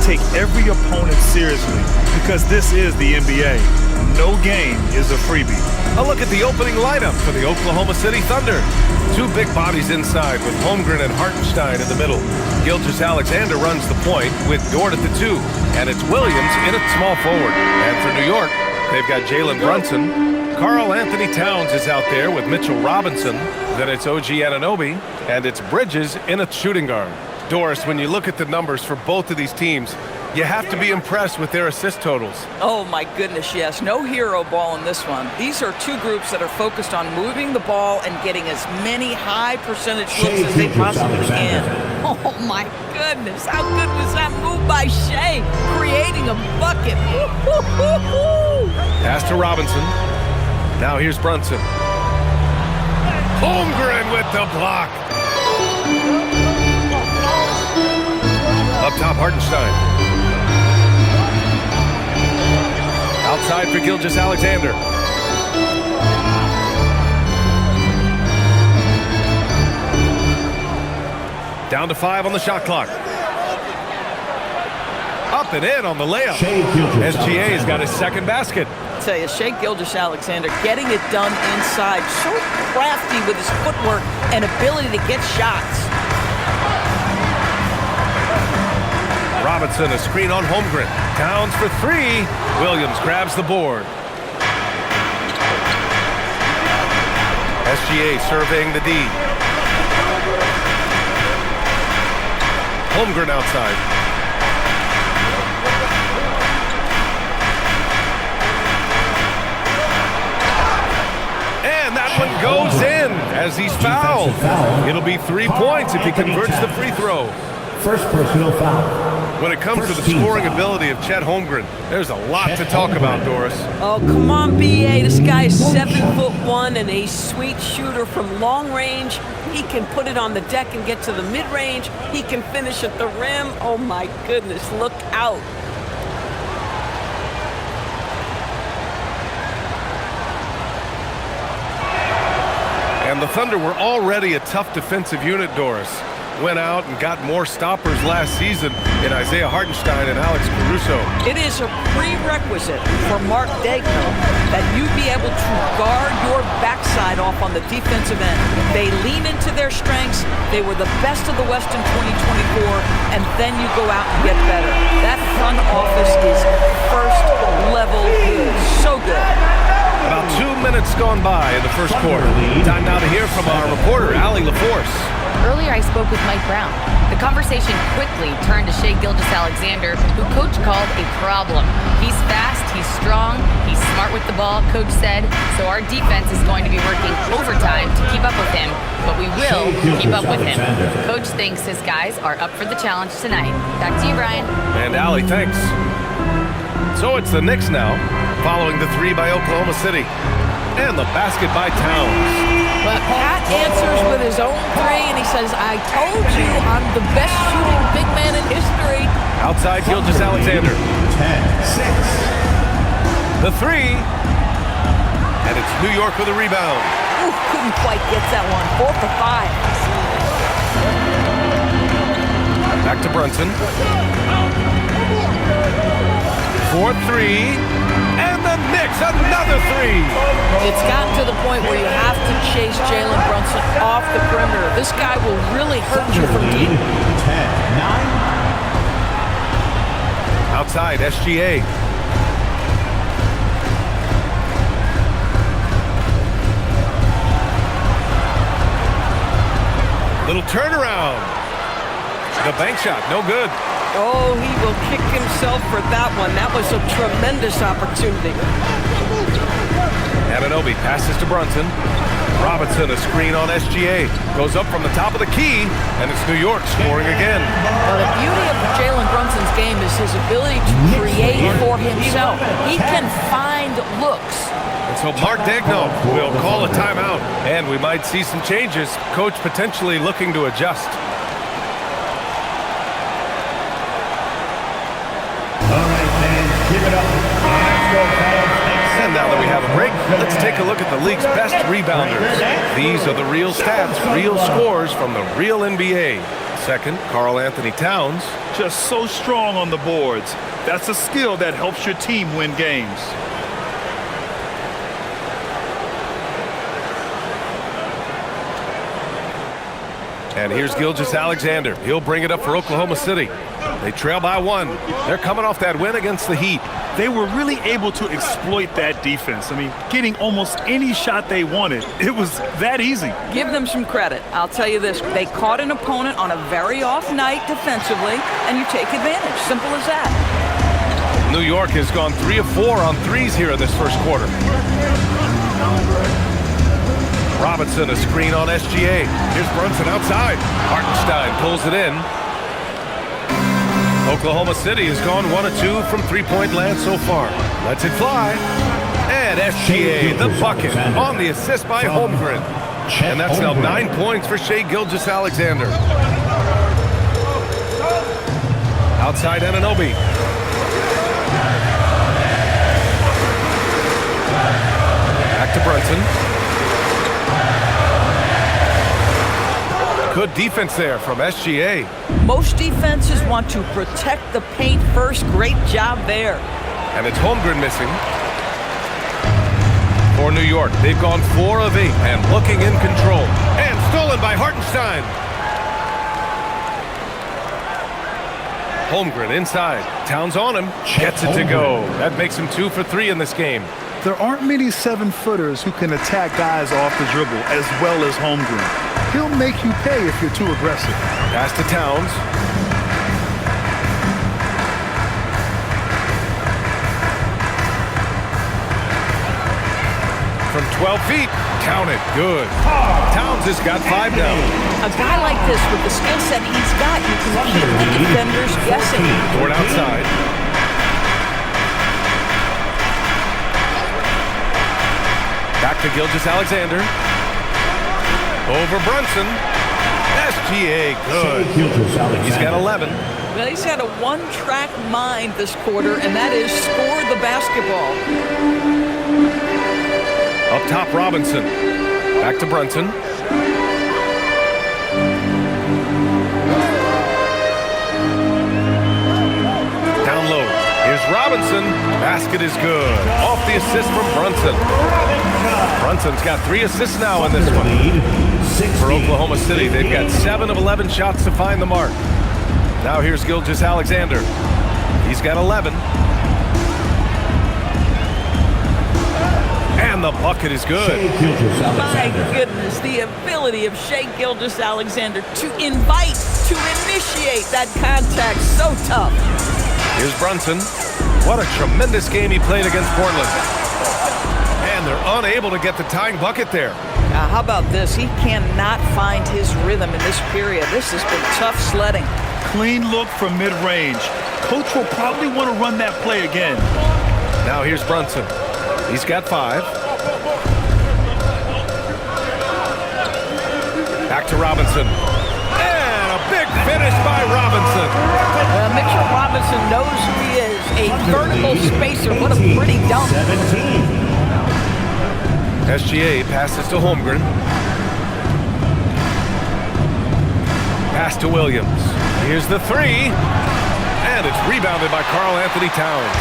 take every opponent seriously because this is the NBA. No game is a freebie. A look at the opening lineup for the Oklahoma City Thunder. Two big bodies inside with Holmgren and Hartenstein in the middle. Gilgeous-Alexander runs the point with Dort at the 2. And it's Williams in at small forward. And for New York, they've got Jalen Brunson. Karl Anthony Towns is out there with Mitchell Robinson. Then it's OG Anunoby. And it's Bridges in at shooting guard. Doris, when you look at the numbers for both of these teams, you have to be impressed with their assist totals. Oh, my goodness, yes. No hero ball in this one. These are two groups that are focused on moving the ball and getting as many high percentage looks as they possibly can. Oh, my goodness. How good was that move by Shea? Creating a bucket. Pass to Robinson. Now here's Brunson. Holmgren with the block. Up top, Hartenstein. Outside for Gilgeous-Alexander. Down to 5 on the shot clock. Up and in on the layup. SGA's got his second basket. I tell you, Shea Gilgeous-Alexander getting it done inside. So crafty with his footwork and ability to get shots. Robinson, a screen on Holmgren. Towns for 3. Williams grabs the board. SGA surveying the D. Holmgren outside. And that one goes in as he's fouled. It'll be 3 points if he converts the free throw. First personal foul. When it comes to the scoring ability of Chet Holmgren, there's a lot to talk about, Doris. Oh, come on, B.A. This guy is 7'1" and a sweet shooter from long range. He can put it on the deck and get to the mid-range. He can finish at the rim. Oh, my goodness, look out. And the Thunder were already a tough defensive unit, Doris. Went out and got more stoppers last season in Isaiah Hartenstein and Alex Caruso. It is a prerequisite for Mark Daigneault that you be able to guard your backside off on the defensive end. They lean into their strengths. They were the best of the West in 2024, and then you go out and get better. That front office is first level good. So good. About 2 minutes gone by in the first quarter. Time now to hear from our reporter, Allie LaForce. Earlier, I spoke with Mike Brown. The conversation quickly turned to Shea Gilgeous-Alexander, who Coach called a problem. He's fast, he's strong, he's smart with the ball, Coach said, so our defense is going to be working overtime to keep up with him, but we will keep up with him. Coach thinks his guys are up for the challenge tonight. Back to you, Brian. And Allie, thanks. So it's the Knicks now, following the 3 by Oklahoma City. And the basket by Towns. But Pat answers with his own 3, and he says, I told you I'm the best shooting big man in history. Outside Gilgeous-Alexander. 10-6. The 3. And it's New York with a rebound. Ooh, couldn't quite get that one. 4 for 5. Back to Brunson. 4-3. And the Knicks, another 3. It's gotten to the point where you have to chase Jalen Brunson off the perimeter. This guy will really hurt you from deep. 10-9. Outside, SGA. Little turnaround. The bank shot, no good. Oh, he will kick himself for that one. That was a tremendous opportunity. Anunoby passes to Brunson. Robinson, a screen on SGA. Goes up from the top of the key, and it's New York scoring again. Well, the beauty of Jalen Brunson's game is his ability to create for himself. He can find looks. And so Mark Daigneault will call a timeout, and we might see some changes. Coach potentially looking to adjust. And now that we have a break, let's take a look at the league's best rebounders. These are the real stats, real scores from the real NBA. second, Karl Anthony Towns. Just so strong on the boards. That's a skill that helps your team win games. And here's Gilgeous-Alexander. He'll bring it up for Oklahoma City. They trail by 1. They're coming off that win against the Heat. They were really able to exploit that defense. I mean, getting almost any shot they wanted. It was that easy. Give them some credit. I'll tell you this. They caught an opponent on a very off night defensively, and you take advantage. Simple as that. New York has gone 3 of 4 on threes here in this first quarter. Robinson, a screen on SGA. Here's Brunson outside. Hartenstein pulls it in. Oklahoma City has gone 1 of 2 from three-point land so far. Lets it fly. And SGA, the bucket, on the assist by Holmgren. And that's now 9 points for Shai Gilgeous-Alexander. Outside Anunoby. Back to Brunson. Good defense there from SGA. Most defenses want to protect the paint first. Great job there. And it's Holmgren missing. For New York, they've gone 4 of 8 and looking in control. And stolen by Hartenstein. Holmgren inside. Towns on him. Gets it to go. That makes him 2 for 3 in this game. There aren't many 7-footers who can attack guys off the dribble as well as Holmgren. He'll make you pay if you're too aggressive. Pass to Towns. From 12 feet, count it, good. Towns has got 5 now. A guy like this with the skill set he's got, you can keep the defenders guessing. Toward outside. Back to Gilgeous-Alexander. Over Brunson. SGA, good. He's got 11. Well, he's had a one-track mind this quarter, and that is score the basketball. Up top, Robinson. Back to Brunson. Down low. Here's Robinson. Basket is good. Off the assist from Brunson. Brunson's got 3 assists now in this one. For Oklahoma City, they've got 7 of 11 shots to find the mark. Now here's Gilgeous-Alexander. He's got 11. And the bucket is good. My goodness, the ability of Shai Gilgeous-Alexander to invite, to initiate that contact, so tough. Here's Brunson. What a tremendous game he played against Portland. And they're unable to get the tying bucket there. Now, how about this? He cannot find his rhythm in this period. This has been tough sledding. Clean look from mid-range. Coach will probably want to run that play again. Now here's Brunson. He's got 5. Back to Robinson. And a big finish by Robinson. Mitchell Robinson knows who he is. A vertical spacer. What a pretty dunk. SGA passes to Holmgren. Pass to Williams. Here's the 3. And it's rebounded by Karl Anthony Towns.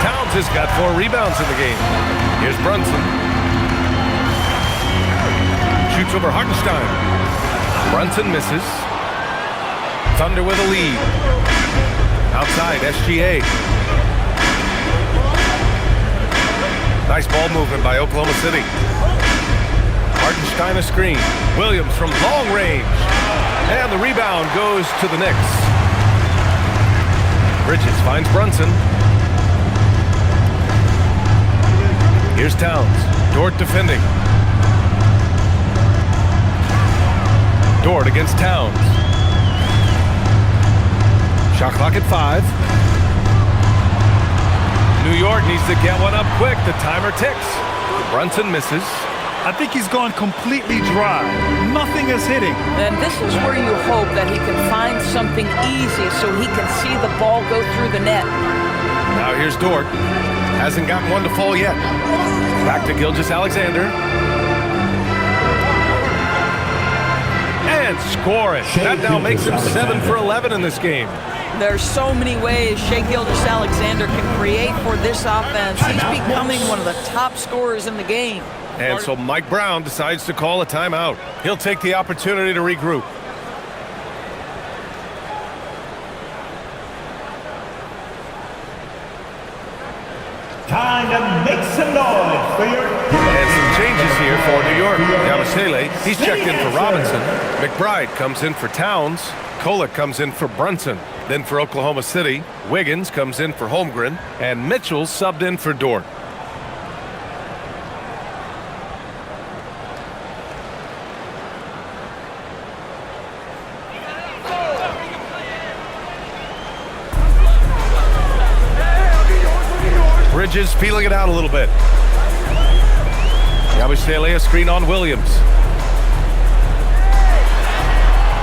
Towns has got 4 rebounds in the game. Here's Brunson. Shoots over Hartenstein. Brunson misses. Thunder with a lead. Outside, SGA. Nice ball movement by Oklahoma City. Hartenstein a screen. Williams from long range. And the rebound goes to the Knicks. Bridges finds Brunson. Here's Towns. Dort defending. Dort against Towns. Shot clock at 5. New York needs to get one up quick. The timer ticks. Brunson misses. I think he's gone completely dry. Nothing is hitting. And this is where you hope that he can find something easy so he can see the ball go through the net. Now here's Dort. Hasn't gotten one to fall yet. Back to Gilgeous-Alexander. And and score it. That now makes him 7 for 11 in this game. There's so many ways Shai Gilgeous-Alexander can create for this offense. He's becoming one of the top scorers in the game. And so Mike Brown decides to call a timeout. He'll take the opportunity to regroup. Time to make some noise for your... And some changes here for New York. Yabusele, he's checked in for Robinson. McBride comes in for Towns. Kolek comes in for Brunson. Then for Oklahoma City, Wiggins comes in for Holmgren. And Mitchell subbed in for Dort. Bridges feeling it out a little bit. Yabusele, a screen on Williams.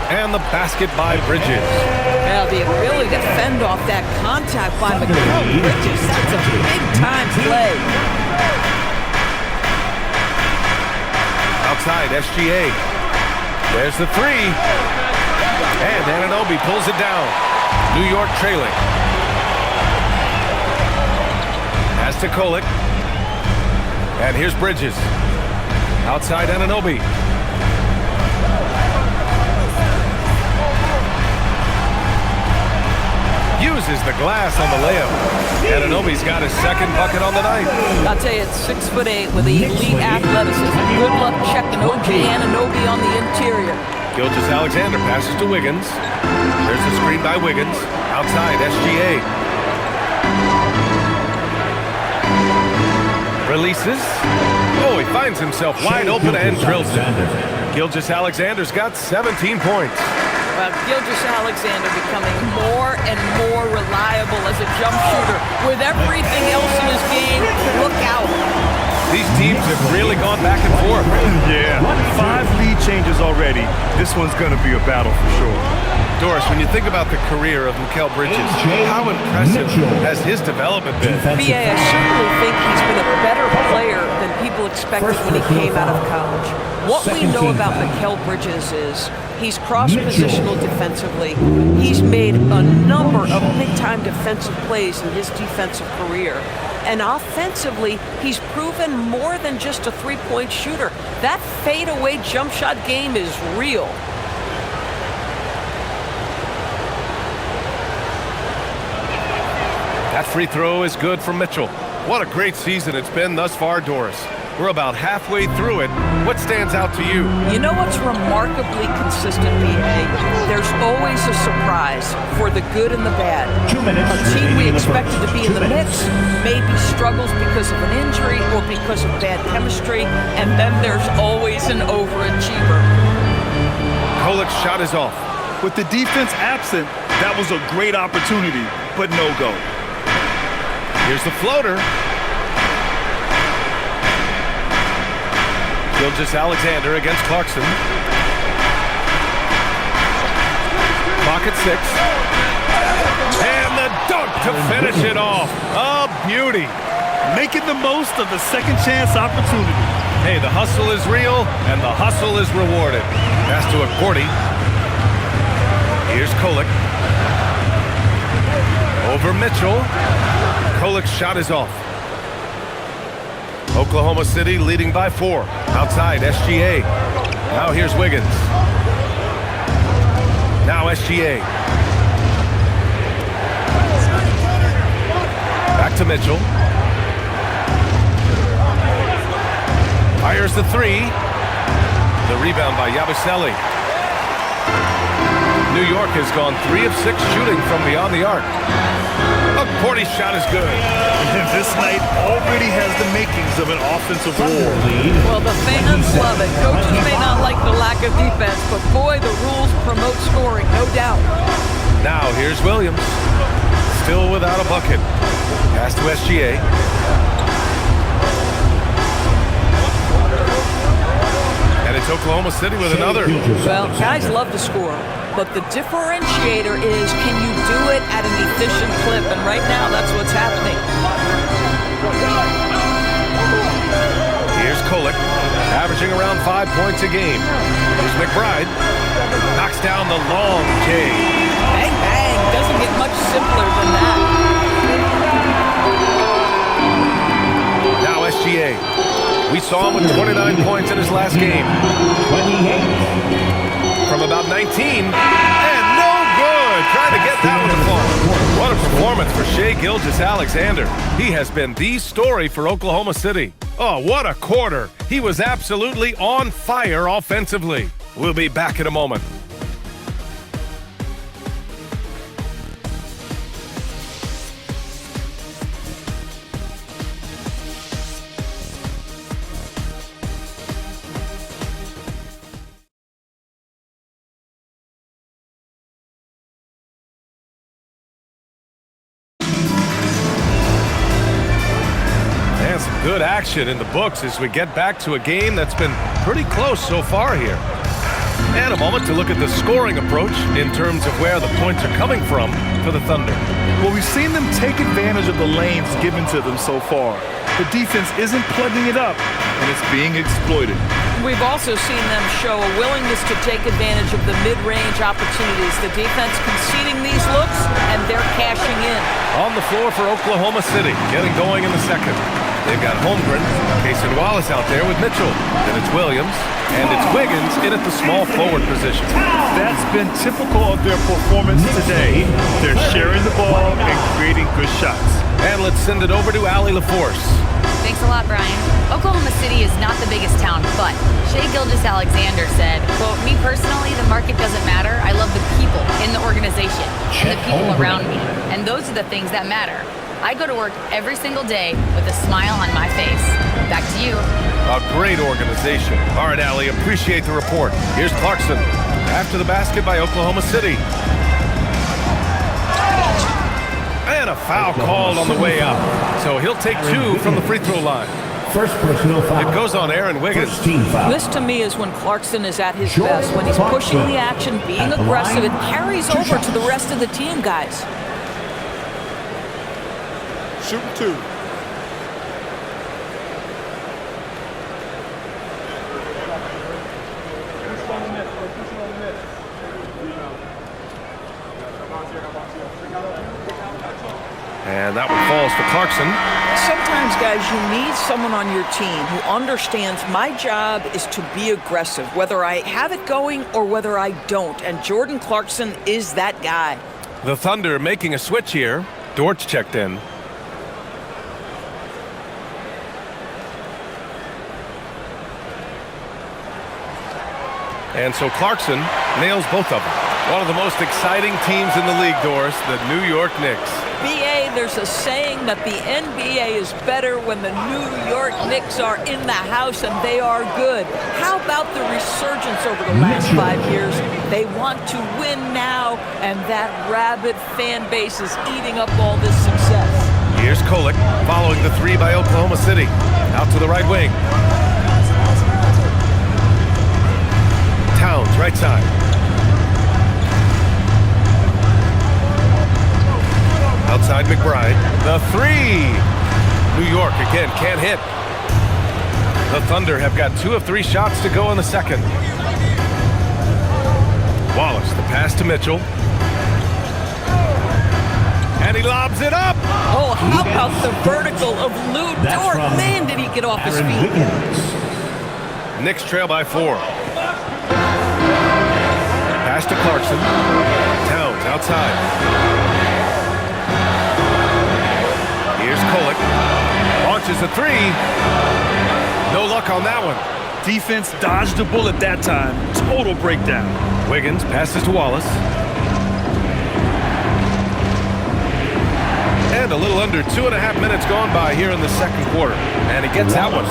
And the basket by Bridges. Well, the ability to fend off that contact by Mikal Bridges, that's a big-time play. Outside, SGA. There's the three. And Anunoby pulls it down. New York trailing. Pass to Kolek. And here's Bridges. Outside Anunoby. Uses the glass on the layup. Anunoby's got his second bucket on the night. I'll tell you, it's 6'8" with elite athleticism. Good luck checking OG Anunoby on the interior. Gilgeous-Alexander passes to Wiggins. There's a screen by Wiggins. Outside, SGA. Releases. Oh, he finds himself wide open and drills it. Gilgeous-Alexander's got 17 points. Well, Gilgeous-Alexander becoming more and more reliable as a jump shooter. With everything else in his game, look out. These teams have really gone back and forth. Yeah, 5 lead changes already. This one's going to be a battle for sure. Doris, when you think about the career of Mikal Bridges, how impressive has his development been? B.A., I certainly think he's been a better player than people expected when he came out of college. What we know about Mikal Bridges is he's cross-positional defensively. He's made a number of big-time defensive plays in his defensive career. And offensively, he's proven more than just a three-point shooter. That fadeaway jump shot game is real. That free throw is good for Mitchell. What a great season it's been thus far, Doris. We're about halfway through it. What stands out to you? You know what's remarkably consistent, B.A.? There's always a surprise for the good and the bad. 2 minutes. A team we expected to be in the mix maybe struggles because of an injury or because of bad chemistry, and then there's always an overachiever. Kolek's shot is off. With the defense absent, that was a great opportunity, but no go. Here's the floater. Gilgeous-Alexander against Clarkson. Clock at 6. And the dunk to finish it off. A beauty. Making the most of the second chance opportunity. Hey, the hustle is real, and the hustle is rewarded. Pass to Accordi. Here's Kolek. Over Mitchell. Kolek's shot is off. Oklahoma City leading by 4. Outside, SGA. Now here's Wiggins. Now SGA. Back to Mitchell. Fires the 3. The rebound by Yabusele. New York has gone 3 of 6 shooting from beyond the arc. Accordi's shot is good. This night already has the makings of an offensive war. Well, the fans love it. Coaches may not like the lack of defense, but boy, the rules promote scoring, no doubt. Now here's Williams. Still without a bucket. Pass to SGA. And it's Oklahoma City with another. Well, guys love to score, but the differentiator is can you do it at an efficient clip? And right now, that's what's happening. Here's Kolek. averaging around 5 points a game. Here's McBride. Knocks down the long J. Bang, bang. Doesn't get much simpler than that. Now SGA. We saw him with 29 points in his last game. 28. From about 19. And no good. Trying to get that one to fall. What a performance for Shai Gilgeous-Alexander. He has been the story for Oklahoma City. Oh, what a quarter. He was absolutely on fire offensively. We'll be back in a moment. Good action in the books as we get back to a game that's been pretty close so far here. And a moment to look at the scoring approach in terms of where the points are coming from for the Thunder. Well, we've seen them take advantage of the lanes given to them so far. The defense isn't plugging it up, and it's being exploited. We've also seen them show a willingness to take advantage of the mid-range opportunities. The defense conceding these looks, and they're cashing in. On the floor for Oklahoma City, getting going in the second. They've got Holmgren, Cason Wallace out there with Mitchell. Then it's Williams, and it's Wiggins in at the small forward position. That's been typical of their performance today. They're sharing the ball and creating good shots. And let's send it over to Allie LaForce. Thanks a lot, Brian. Oklahoma City is not the biggest town, but Shai Gilgeous-Alexander said, quote, "Me personally, the market doesn't matter. I love the people in the organization and the people around me. And those are the things that matter. I go to work every single day with a smile on my face." Back to you. A great organization. All right, Allie, appreciate the report. Here's Clarkson. After the basket by Oklahoma City. And a foul called on the way up. So he'll take two from the free throw line. First personal foul. It goes on Aaron Wiggins. First team foul. This, to me, is when Clarkson is at his best, when he's pushing the action, being aggressive. It carries over to the rest of the team, guys. Shooting two. And that one falls to Clarkson. Sometimes, guys, you need someone on your team who understands my job is to be aggressive, whether I have it going or whether I don't. And Jordan Clarkson is that guy. The Thunder making a switch here. Dortch checked in. And so Clarkson nails both of them. One of the most exciting teams in the league, Doris, the New York Knicks. BA, there's a saying that the NBA is better when the New York Knicks are in the house and they are good. How about the resurgence over the last 5 years? They want to win now, and that rabid fan base is eating up all this success. Here's Kolek following the three by Oklahoma City. Out to the right wing. Towns, right side. Outside McBride. The three. New York again can't hit. The Thunder have got 2 of 3 shots to go in the second. Wallace, the pass to Mitchell. And he lobs it up. Oh, how about the vertical of Lou Dort? Man, did he get off his feet. Knicks trail by 4. Pass to Clarkson. Towns outside. Here's Kolek. Launches a three. No luck on that one. Defense dodged a bullet that time. Total breakdown. Wiggins passes to Wallace. And a little under 2.5 minutes gone by here in the second quarter. And he gets that one.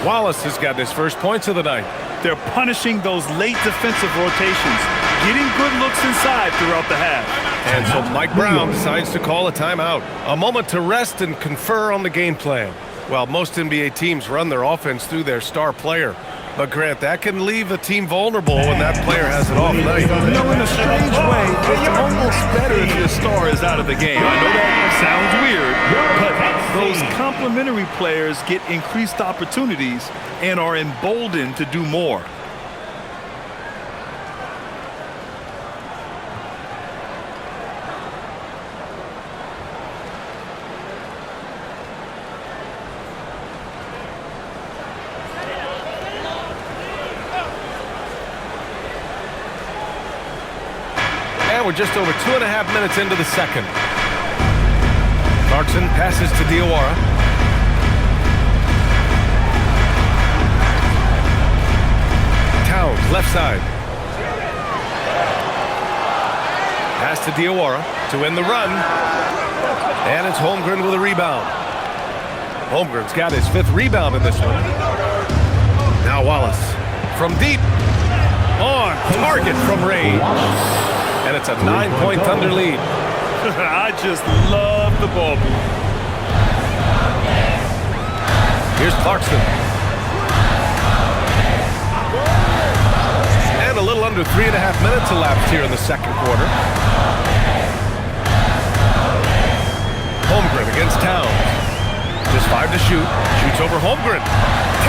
Wallace has got his first points of the night. They're punishing those late defensive rotations, getting good looks inside throughout the half. And so Mike Brown decides to call a timeout. A moment to rest and confer on the game plan. Well, most NBA teams run their offense through their star player. But Grant, that can leave a team vulnerable when that player has an off night. You know, in a strange way, it's almost better if your star is out of the game. I know that sounds weird, but Those complementary players get increased opportunities and are emboldened to do more. And we're just over 2.5 minutes into the second. Clarkson passes to Diawara. Towns, left side. Pass to Diawara to win the run. And it's Holmgren with a rebound. Holmgren's got his 5th rebound in this one. Now Wallace from deep. On target from range. And it's a 9-point Thunder lead. I just love the ball. Here's Clarkson. And a little under 3.5 minutes elapsed here in the second quarter. Holmgren against Towns. Just 5 to shoot. Shoots over Holmgren.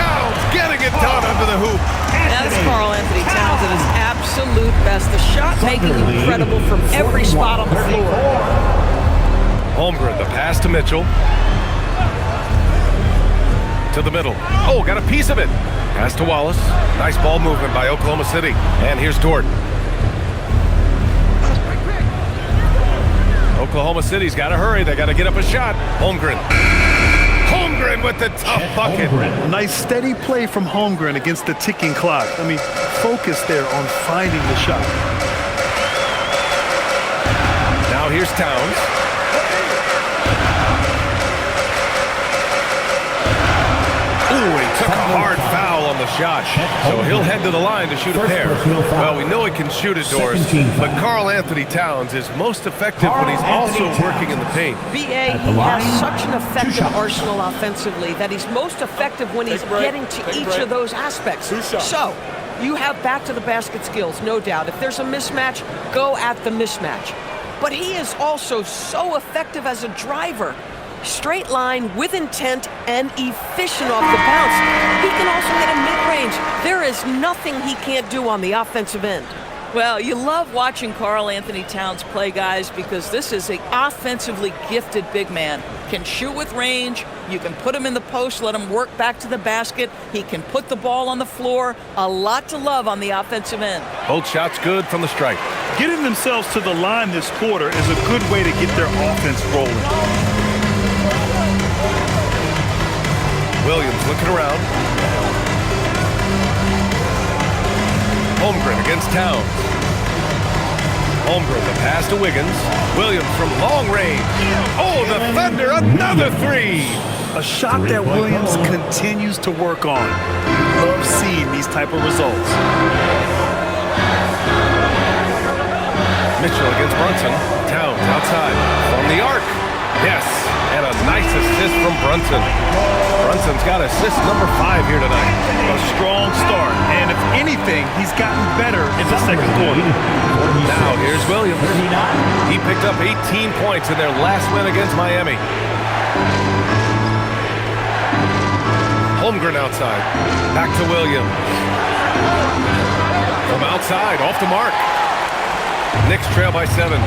Towns getting it done under the hoop. That is Karl-Anthony Towns at his absolute best. The shot making incredible from every spot on the floor. Holmgren, the pass to Mitchell. To the middle. Oh, got a piece of it. Pass to Wallace. Nice ball movement by Oklahoma City. And here's Dort. Oklahoma City's got to hurry. They got to get up a shot. Holmgren. Holmgren with the tough bucket. Nice steady play from Holmgren against the ticking clock. I mean, focus there on finding the shot. Now here's Towns. Ooh, he took a hard foul on the shot. So he'll head to the line to shoot a pair. Well, we know he can shoot it, Doris, but Karl-Anthony Towns is most effective when he's also working in the paint. BA, he has such an effective arsenal offensively that he's most effective when he's getting to each of those aspects. So, you have back-to-the-basket skills, no doubt. If there's a mismatch, go at the mismatch. But he is also so effective as a driver. Straight line, with intent, and efficient off the bounce. He can also hit a mid-range. There is nothing he can't do on the offensive end. Well, you love watching Karl-Anthony Towns play, guys, because this is an offensively gifted big man. Can shoot with range. You can put him in the post, let him work back to the basket. He can put the ball on the floor. A lot to love on the offensive end. Both shots good from the stripe. Getting themselves to the line this quarter is a good way to get their offense rolling. Williams looking around. Holmgren against Towns. Holmgren, the pass to Wiggins. Williams from long range. Oh, the Thunder, another 3. A shot that Williams continues to work on. Love seeing these type of results. Mitchell against Brunson. Towns outside from the arc. Yes, and a nice assist from Brunson. Brunson's got assist number 5 here tonight. A strong start, and if anything, he's gotten better in the second quarter. Now here's Williams. He picked up 18 points in their last win against Miami. Holmgren outside. Back to Williams. From outside, off the mark. Knicks trail by 7.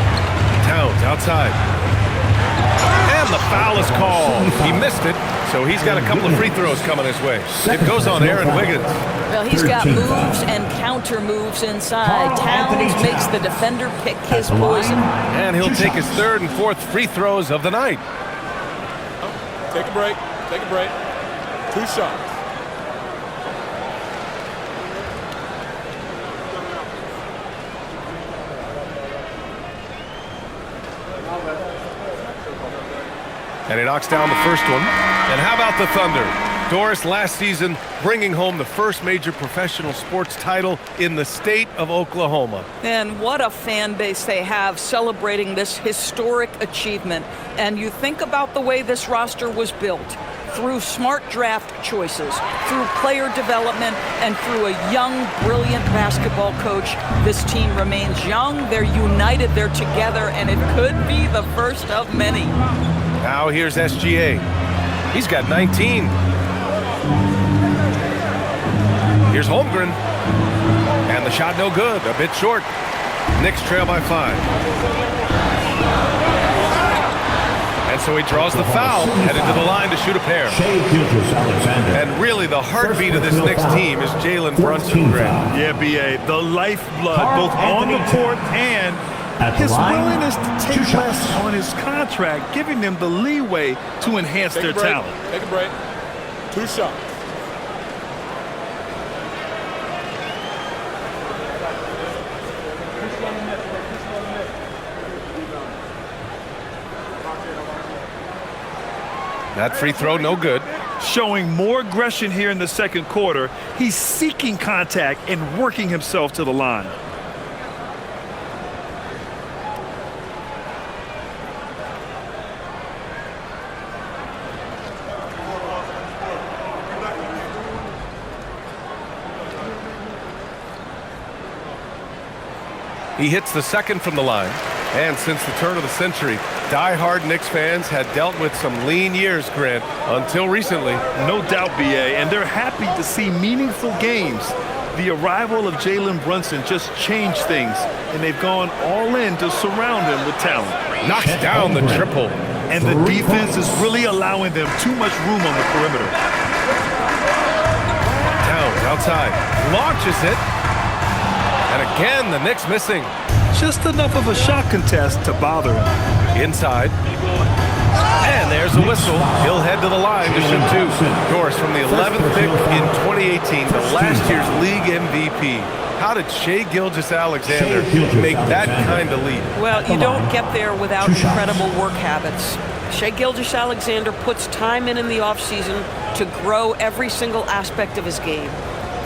Towns outside. And the foul is called. He missed it, so he's got a couple of free throws coming his way. It goes on Aaron Wiggins. Well, he's got moves and counter moves inside. Towns makes the defender pick his poison. And he'll take his 3rd and 4th free throws of the night. Take a break. Take a break. 2 shots. And he knocks down the first one. And how about the Thunder? Doris, last season, bringing home the first major professional sports title in the state of Oklahoma. And what a fan base they have celebrating this historic achievement. And you think about the way this roster was built. Through smart draft choices, through player development, and through a young, brilliant basketball coach. This team remains young, they're united, they're together, and it could be the first of many. Now here's SGA. He's got 19. Here's Holmgren. And the shot no good, a bit short. Knicks trail by 5. And so he draws the foul, headed to the line to shoot a pair. And really the heartbeat of this Knicks team is Jalen Brunson, Greg. Yeah, B.A., the lifeblood, both on the court and his willingness to take less on his contract, giving them the leeway to enhance their talent. Take a break. 2 shots. That free throw no good. Showing more aggression here in the second quarter. He's seeking contact and working himself to the line. He hits the second from the line. And since the turn of the century, die-hard Knicks fans had dealt with some lean years, Grant, until recently. No doubt, B.A., and they're happy to see meaningful games. The arrival of Jalen Brunson just changed things, and they've gone all in to surround him with talent. Knocks down the triple. And the defense is really allowing them too much room on the perimeter. Towns outside, launches it. And again, the Knicks missing. Just enough of a shot contest to bother him. Inside. And there's a whistle. He'll head to the line to shoot 2. Doris from the 11th pick in 2018, the last year's league MVP. How did Shai Gilgeous-Alexander make that kind of lead? Well, you don't get there without incredible work habits. Shai Gilgeous-Alexander puts time in the offseason to grow every single aspect of his game.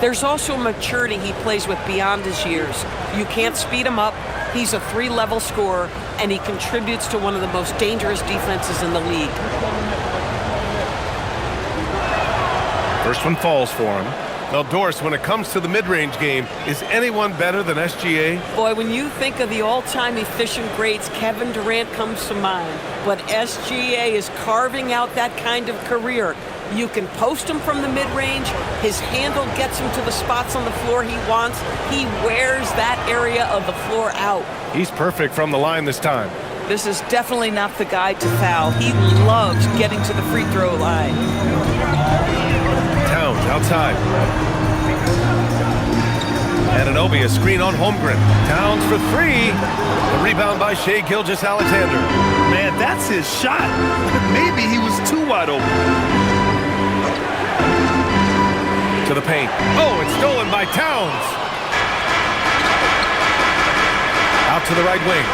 There's also maturity he plays with beyond his years. You can't speed him up. He's a 3-level scorer, and he contributes to one of the most dangerous defenses in the league. First one falls for him. Now, Doris, when it comes to the mid-range game, is anyone better than SGA? Boy, when you think of the all-time efficient greats, Kevin Durant comes to mind. But SGA is carving out that kind of career. You can post him from the mid-range. His handle gets him to the spots on the floor he wants. He wears that area of the floor out. He's perfect from the line this time. This is definitely not the guy to foul. He loves getting to the free throw line. Towns outside. Anunoby, a screen on Holmgren. Towns for 3. The rebound by Shai Gilgeous-Alexander. Man, that's his shot. Maybe he was too wide open. To the paint. Oh, it's stolen by Towns. Out to the right wing.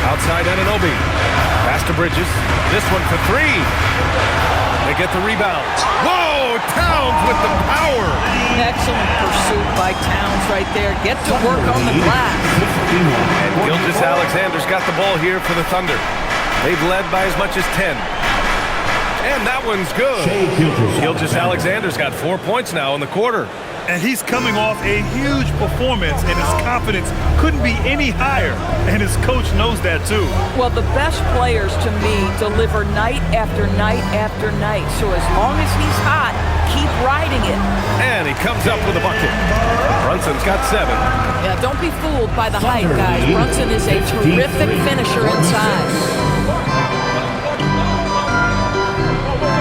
Outside Anunoby. Pass to Bridges. This one for 3. They get the rebound. Whoa! Towns with the power. Excellent pursuit by Towns right there. Get to work on the glass. And Gilgeous-Alexander's got the ball here for the Thunder. They've led by as much as 10. And that one's good. Gilgeous-Alexander's got 4 points now in the quarter. And he's coming off a huge performance, and his confidence couldn't be any higher. And his coach knows that, too. Well, the best players, to me, deliver night after night after night. So as long as he's hot, keep riding it. And he comes up with a bucket. Brunson's got 7. Yeah, don't be fooled by the height, guys. Brunson is a terrific finisher inside.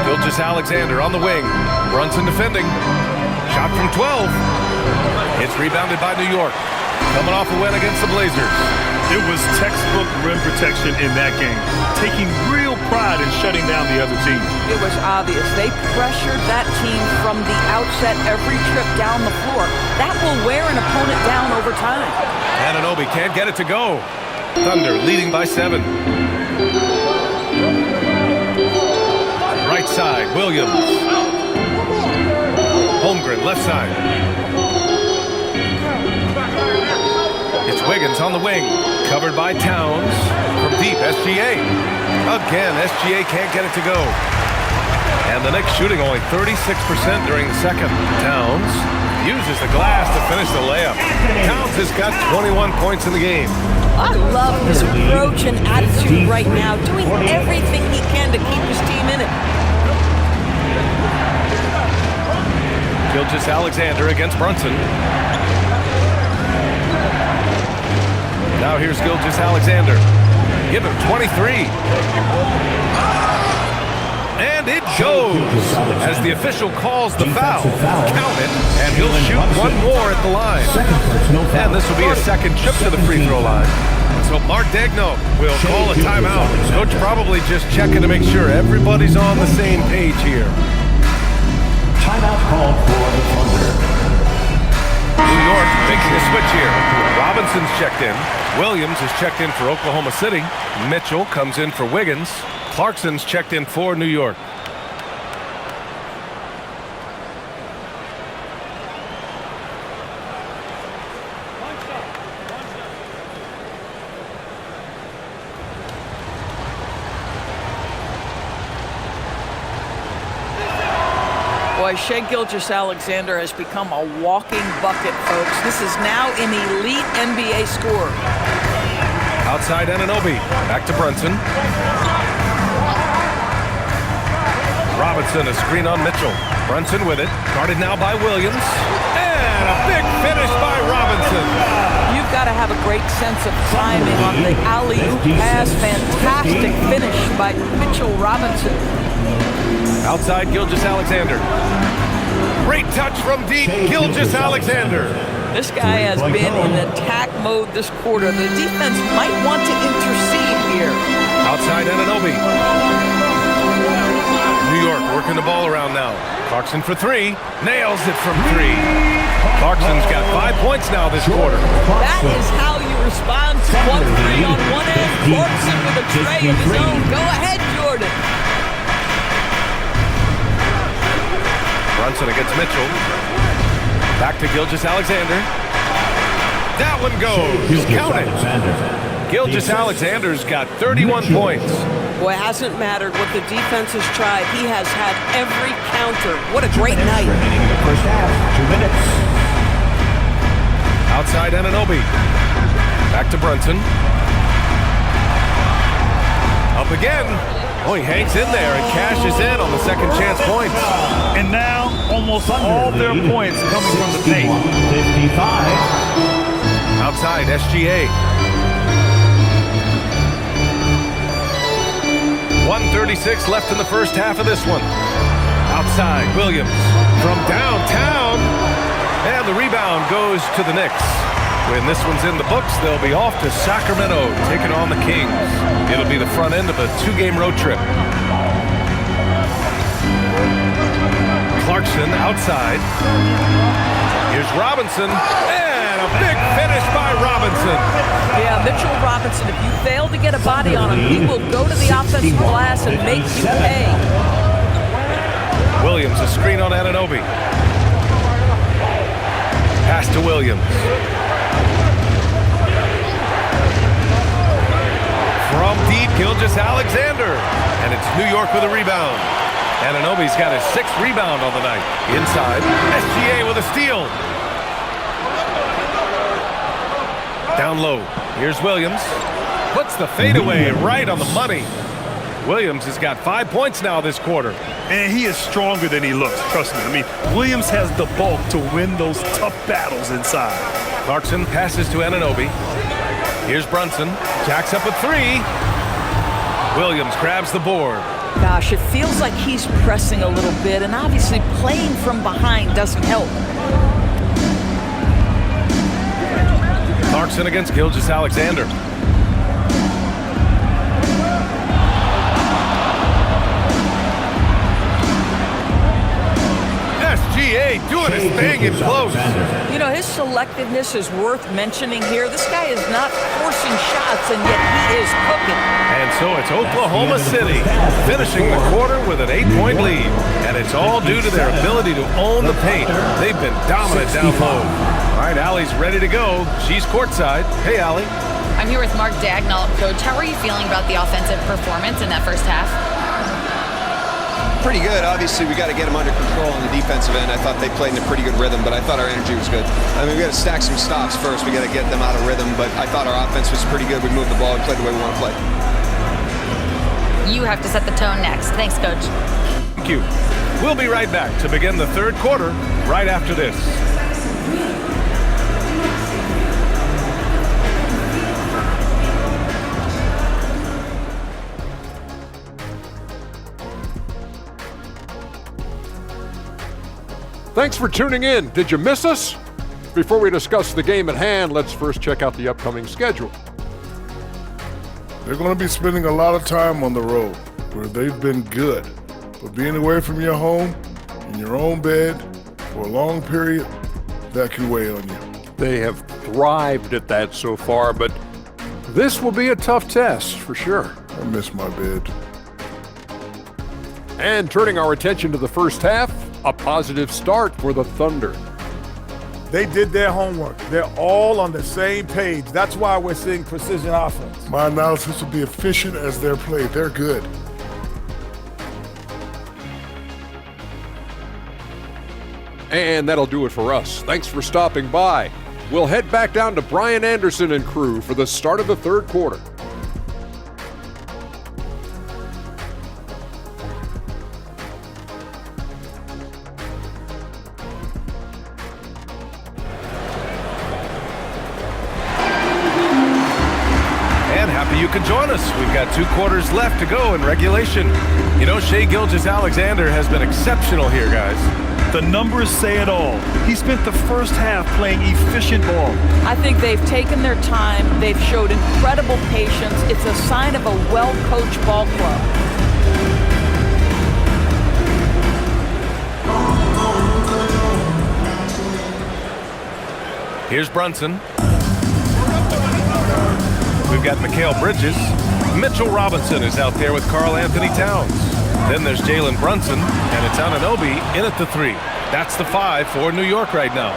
Gilgeous-Alexander on the wing. Brunson defending. Shot from 12. It's rebounded by New York. Coming off a win against the Blazers. It was textbook rim protection in that game, taking real pride in shutting down the other team. It was obvious. They pressured that team from the outset every trip down the floor. That will wear an opponent down over time. Anunoby can't get it to go. Thunder leading by 7. Right side, Williams. Holmgren, left side. It's Wiggins on the wing. Covered by Towns. From deep, SGA. Again, SGA can't get it to go. And the Knicks shooting only 36% during the second. Towns uses the glass to finish the layup. Towns has got 21 points in the game. I love his approach and attitude right now, doing everything he can to keep his team in it. Gilgeous-Alexander against Brunson. Now here's Gilgeous-Alexander. Give him 23. And it goes as the official calls the foul. Count it, and he'll shoot one more at the line. And this will be a second trip to the free throw line. So Mark Daigneault will call a timeout. Coach probably just checking to make sure everybody's on the same page here. Timeout called for the Thunder. New York making a switch here. Robinson's checked in. Williams is checked in for Oklahoma City. Mitchell comes in for Wiggins. Clarkson's checked in for New York. Boy, Shai Gilgeous-Alexander has become a walking bucket, folks. This is now an elite NBA scorer. Outside Anunoby. Back to Brunson. Robinson, a screen on Mitchell. Brunson with it. Guarded now by Williams. And a big finish by Robinson. You've got to have a great sense of timing on the alley-oop pass. Fantastic finish by Mitchell Robinson. Outside Gilgeous-Alexander. Great touch from deep, Gilgeous-Alexander. This guy has been in attack mode this quarter. The defense might want to intercede here. Outside Anunoby. New York working the ball around now. Clarkson for three. Nails it from three. Clarkson's got 5 points now this quarter. That is how you respond to 1-3 on one end. Clarkson with a tray of his own. Go ahead, Jordan. Brunson against Mitchell. Back to Gilgeous-Alexander. That one goes. Count it. Gilgeous-Alexander's got 31 points. Boy, it hasn't mattered what the defense has tried. He has had every counter. What a great night. Remaining in the first half. 2 minutes. Outside Anunoby. Back to Brunson. Up again. Oh, he hangs in there and cashes in on the second chance points. And now, almost all their points coming from the paint. 55. Outside SGA. 1:36 left in the first half of this one. Outside Williams from downtown. And the rebound goes to the Knicks. When this one's in the books, they'll be off to Sacramento, taking on the Kings. It'll be the front end of a 2-game road trip. Clarkson outside. Here's Robinson, and a big finish by Robinson. Yeah, Mitchell Robinson, if you fail to get a body on him, he will go to the offensive glass and make you pay. Williams, a screen on Anunoby. Pass to Williams. From deep, Gilgeous-Alexander. And it's New York with a rebound. Anunoby's got his 6th rebound on the night. Inside, SGA with a steal. Down low, here's Williams. Puts the fadeaway right on the money. Williams has got 5 points now this quarter. And he is stronger than he looks, trust me. I mean, Williams has the bulk to win those tough battles inside. Clarkson passes to Anunoby. Here's Brunson. Jacks up a 3. Williams grabs the board. Gosh, it feels like he's pressing a little bit, and obviously playing from behind doesn't help. Clarkson against Gilgeous-Alexander. SGA doing his thing in close. You know, his selectiveness is worth mentioning here. This guy is not forcing shots, and yet he is cooking. And so it's Oklahoma City finishing the quarter with an 8-point lead. And it's all due to their ability to own the paint. They've been dominant down low. All right, Allie's ready to go. She's courtside. Hey, Allie. I'm here with Mark Daigneault. Coach, how are you feeling about the offensive performance in that first half? pretty good. Obviously, we got to get them under control on the defensive end. I thought they played in a pretty good rhythm, but I thought our energy was good. I mean, we got to stack some stops first. We got to get them out of rhythm, but I thought our offense was pretty good. We moved the ball and played the way we want to play. You have to set the tone next. Thanks, Coach. Thank you. We'll be right back to begin the third quarter right after this. Thanks for tuning in. Did you miss us? Before we discuss the game at hand, let's first check out the upcoming schedule. They're going to be spending a lot of time on the road, where they've been good. But being away from your home, in your own bed, for a long period, that can weigh on you. They have thrived at that so far, but this will be a tough test for sure. I miss my bed. And turning our attention to the first half, a positive start for the Thunder. They did their homework. They're all on the same page. That's why we're seeing precision offense. My analysis will be efficient as their play. They're good. And that'll do it for us. Thanks for stopping by. We'll head back down to Brian Anderson and crew for the start of the third quarter. You can join us. We've got 2 quarters left to go in regulation. You know, Shai Gilgeous-Alexander has been exceptional here, guys. The numbers say it all. He spent the first half playing efficient ball. I think they've taken their time. They've showed incredible patience. It's a sign of a well-coached ball club. Here's Brunson. We've got Mikal Bridges. Mitchell Robinson is out there with Karl Anthony Towns. Then there's Jalen Brunson, and it's Anunoby in at the 3. That's the 5 for New York right now.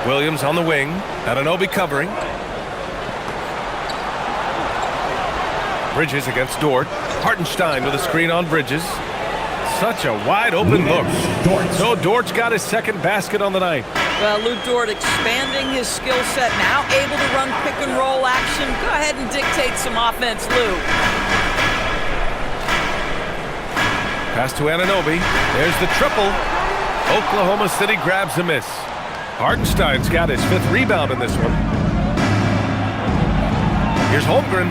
Williams on the wing. Anunoby covering. Bridges against Dort. Hartenstein with a screen on Bridges. Such a wide open look. So Dort's got his second basket on the night. Well, Lou Dort expanding his skill set, now able to run pick and roll action. Go ahead and dictate some offense, Lou. Pass to Anunoby. There's the triple. Oklahoma City grabs a miss. Hartenstein's got his 5th rebound in this one. Here's Holmgren.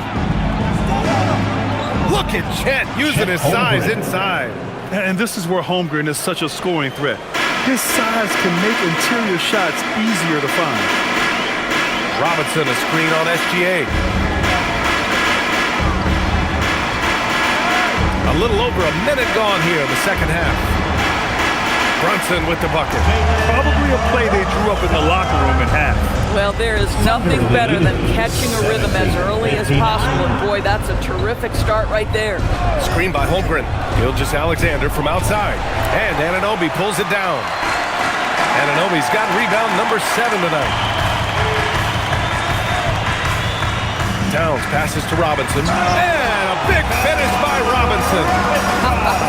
Look at Chet using his size inside. And this is where Holmgren is such a scoring threat. His size can make interior shots easier to find. Robinson a screen on SGA. A little over a minute gone here in the second half. Brunson with the bucket. Probably a play they drew up in the locker room at half. Well, there is nothing better than catching a rhythm as early as possible. And boy, that's a terrific start right there. Screen by Holmgren. Gilgeous-Alexander from outside. And Anunoby pulls it down. Anunoby's got rebound number 7 tonight. Towns passes to Robinson. And a big finish by Robinson.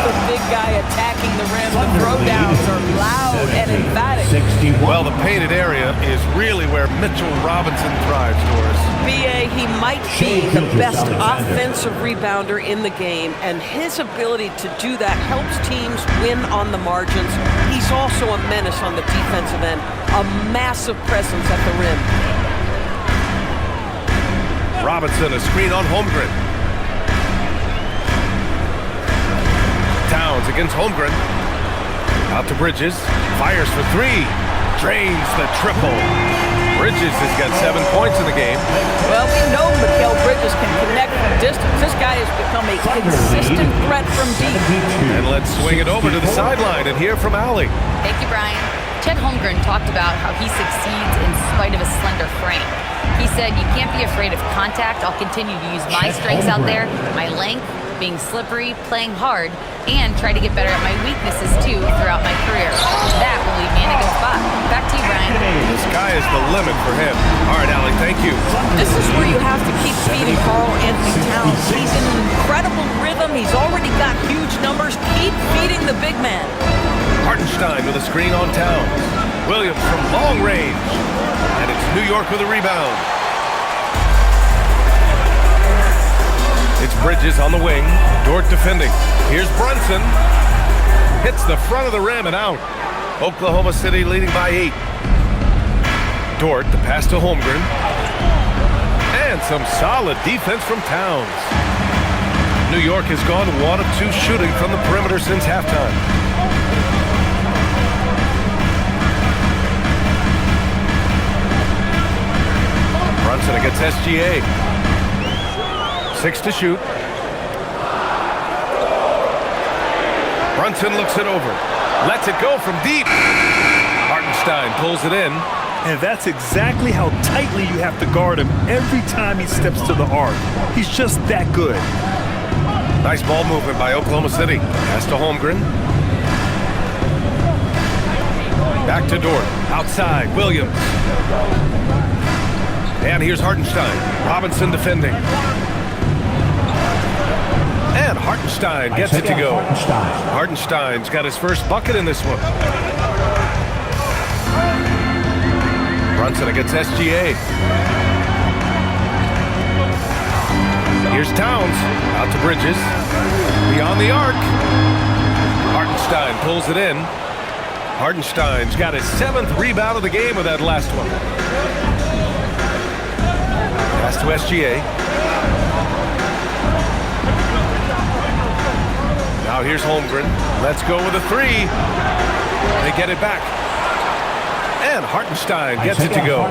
The big guy attacking the rim. The throwdowns are loud and emphatic. Well, the painted area is really where Mitchell Robinson thrives, Doris. B.A., he might be the best offensive rebounder in the game, and his ability to do that helps teams win on the margins. He's also a menace on the defensive end, a massive presence at the rim. Robinson, a screen on Holmgren. Towns against Holmgren. Out to Bridges. Fires for 3. Drains the triple. Bridges has got 7 points in the game. Well, we know Mikal Bridges can connect from distance. This guy has become a consistent threat from deep. And let's swing it over to the sideline and hear from Allie. Thank you, Brian. Chet Holmgren talked about how he succeeds in spite of a slender frame. He said, "You can't be afraid of contact. I'll continue to use my strengths out there, my length, being slippery, playing hard, and try to get better at my weaknesses, too, throughout my career. That will leave me in a good spot." Back to you, Brian. The sky is the limit for him. All right, Allie, thank you. This is where you have to keep feeding Carl Anthony Towns. He's in an incredible rhythm. He's already got huge numbers. Keep feeding the big man. Hartenstein with a screen on Towns. Williams from long range. And it's New York with a rebound. It's Bridges on the wing. Dort defending. Here's Brunson. Hits the front of the rim and out. Oklahoma City leading by 8. Dort, the pass to Holmgren. And some solid defense from Towns. New York has gone 1 of 2 shooting from the perimeter since halftime. Brunson against SGA. 6 to shoot. Brunson looks it over. Lets it go from deep. Hartenstein pulls it in. And that's exactly how tightly you have to guard him every time he steps to the arc. He's just that good. Nice ball movement by Oklahoma City. Pass to Holmgren. Back to Dort. Outside, Williams. And here's Hartenstein. Robinson defending. And Hartenstein gets it to go. Hartenstein's got his first bucket in this one. Brunson against SGA. Here's Towns. Out to Bridges. Beyond the arc. Hartenstein pulls it in. Hartenstein's got his 7th rebound of the game with that last one. Pass to SGA. Now here's Holmgren. Let's go with a 3. They get it back. And Hartenstein gets it to go.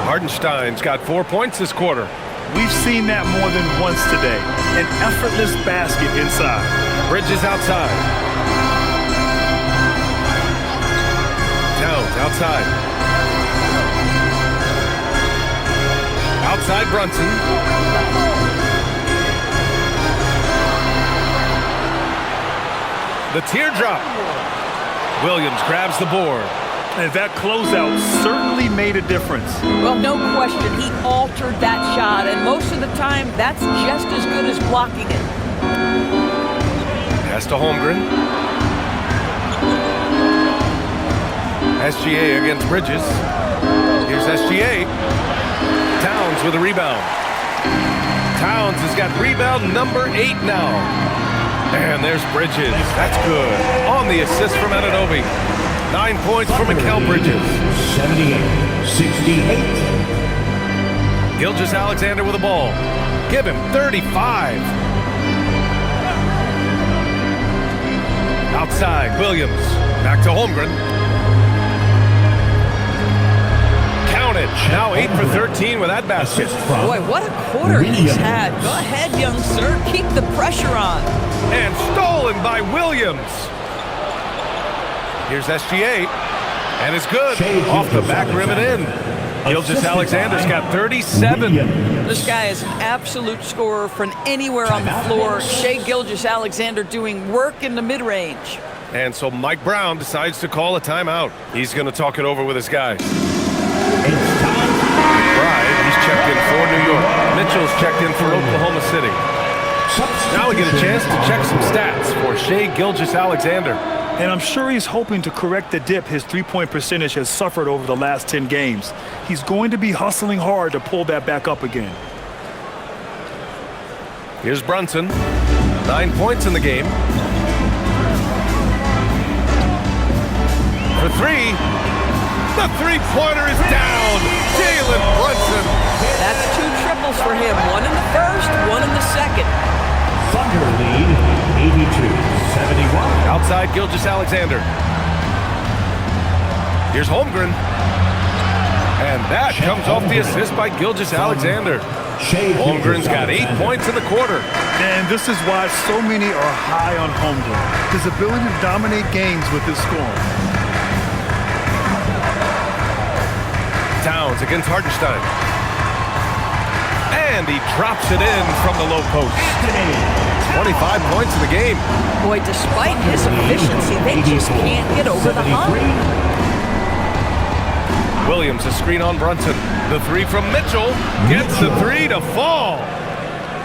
Hartenstein's got 4 points this quarter. We've seen that more than once today. An effortless basket inside. Bridges outside. Towns outside. Outside Brunson. The teardrop. Williams grabs the board. And that closeout certainly made a difference. Well, no question, he altered that shot, and most of the time, that's just as good as blocking it. Pass to Holmgren. SGA against Bridges. Here's SGA. Towns with a rebound. Towns has got rebound number 8 now. And there's Bridges. That's good. On the assist from Anunoby. 9 points for Mikal Bridges. 78-68. Gilgeous-Alexander with the ball. Give him 35. Outside, Williams. Back to Holmgren. Count it. Now 8 for 13 with that basket. Boy, what a quarter he's had. Go ahead, young sir. Keep the pressure on. And stolen by Williams. Here's SGA, and it's good. Off the back rim and in. Gilgeous-Alexander's got 37. This guy is an absolute scorer from anywhere on the floor. Shai Gilgeous-Alexander doing work in the mid-range. And so Mike Brown decides to call a timeout. He's going to talk it over with his guys. McBride, he's checked in for New York. Mitchell's checked in for Oklahoma City. Now we get a chance to check some stats for Shai Gilgeous-Alexander. And I'm sure he's hoping to correct the dip his three-point percentage has suffered over the last 10 games. He's going to be hustling hard to pull that back up again. Here's Brunson. 9 points in the game. For 3. The three-pointer is down. Jalen Brunson. That's 2 triples for him. 1 in the first, 1 in the second. Thunder lead 82-71. Outside Gilgeous-Alexander. Here's Holmgren. And that comes off the assist by Gilgeous-Alexander. Holmgren's got 8 points in the quarter. And this is why so many are high on Holmgren. His ability to dominate games with his scoring. Towns against Hartenstein. And he drops it in from the low post. 25 points in the game. Boy, despite his efficiency, they just can't get over the hump. Williams, a screen on Brunson. The three from Mitchell gets the three to fall.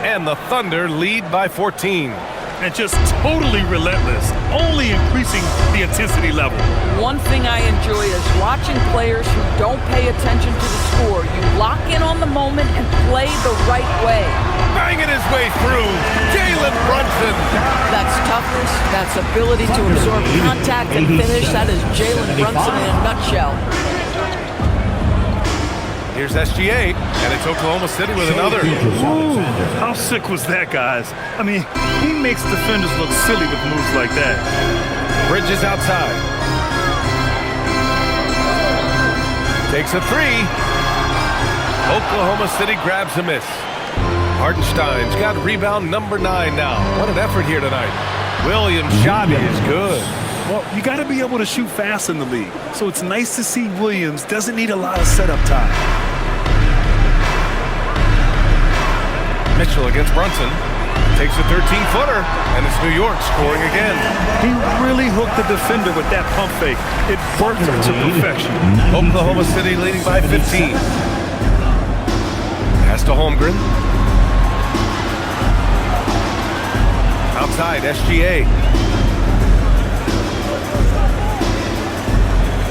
And the Thunder lead by 14. And just totally relentless, only increasing the intensity level. One thing I enjoy is watching players who don't pay attention to the score. You lock in on the moment and play the right way. Banging his way through, Jalen Brunson. That's toughness, that's ability to absorb contact and finish. That is Jalen Brunson in a nutshell. Here's SGA, and it's Oklahoma City with another. Ooh, how sick was that, guys? I mean, he makes defenders look silly with moves like that. Bridges outside. Takes a three. Oklahoma City grabs a miss. Hartenstein's got rebound number 9 now. What an effort here tonight. Williams' shot is good. Well, you got to be able to shoot fast in the league. So it's nice to see Williams doesn't need a lot of setup time. Mitchell against Brunson. Takes a 13-footer, and it's New York scoring again. He really hooked the defender with that pump fake. It worked to perfection. Oklahoma City leading by 15. Pass to Holmgren. Outside, SGA.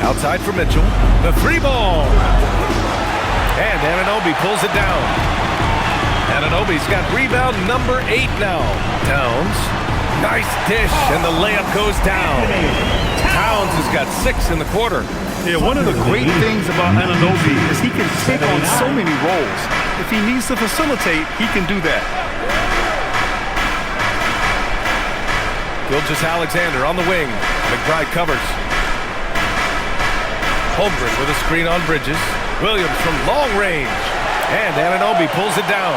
Outside for Mitchell. The three ball. And Anunoby pulls it down. Anunoby's got rebound number 8 now. Towns. Nice dish, and the layup goes down. Towns has got 6 in the quarter. Yeah, one of the great things about Anunoby is he can take on so many roles. If he needs to facilitate, he can do that. Gilgeous-Alexander on the wing. McBride covers. Holmgren with a screen on Bridges. Williams from long range. And Anunoby pulls it down.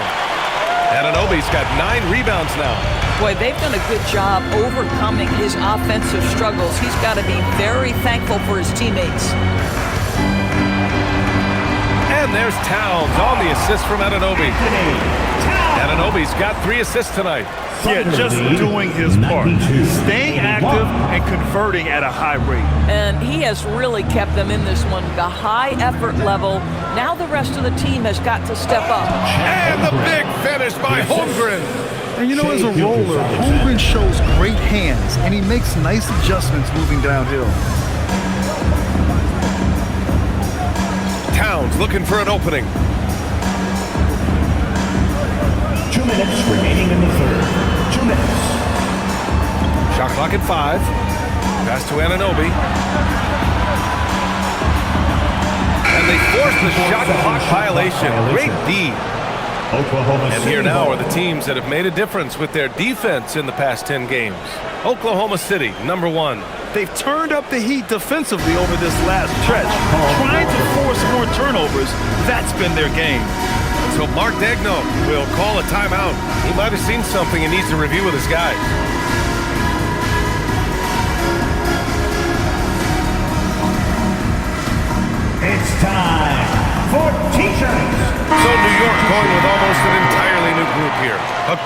Anunoby's got 9 rebounds now. Boy, they've done a good job overcoming his offensive struggles. He's got to be very thankful for his teammates. And there's Towns on the assist from Anunoby. Anunoby's got 3 assists tonight. Yeah, just doing his part. Staying active and converting at a high rate. And he has really kept them in this one. The high effort level. Now the rest of the team has got to step up. And the big finish by Holmgren. And you know, as a roller, Holmgren shows great hands, and he makes nice adjustments moving downhill. Towns looking for an opening. 2 minutes remaining in the third. 2 minutes. Shot clock at 5. Pass to Anunoby. And they force the shot clock violation. Great D. And here now are the teams that have made a difference with their defense in the past 10 games. Oklahoma City, number 1. They've turned up the heat defensively over this last stretch, trying to force more turnovers. That's been their game. So Mark Daigneault will call a timeout. He might have seen something and needs to review with his guys. It's time for T-shirts. So New York going with almost an entirely new group here.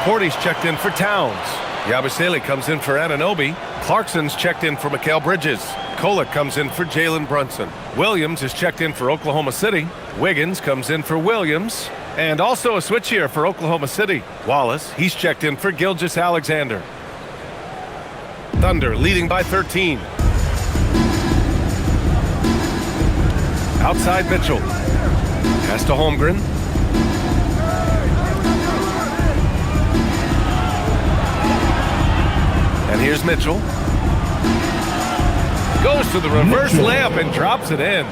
Porty's checked in for Towns. Yabusele comes in for Anunoby. Clarkson's checked in for Mikal Bridges. Kolek comes in for Jalen Brunson. Williams is checked in for Oklahoma City. Wiggins comes in for Williams. And also a switch here for Oklahoma City. Wallace, he's checked in for Gilgeous-Alexander. Thunder leading by 13. Outside Mitchell. Pass to Holmgren. And here's Mitchell. Goes to the reverse layup and drops it in.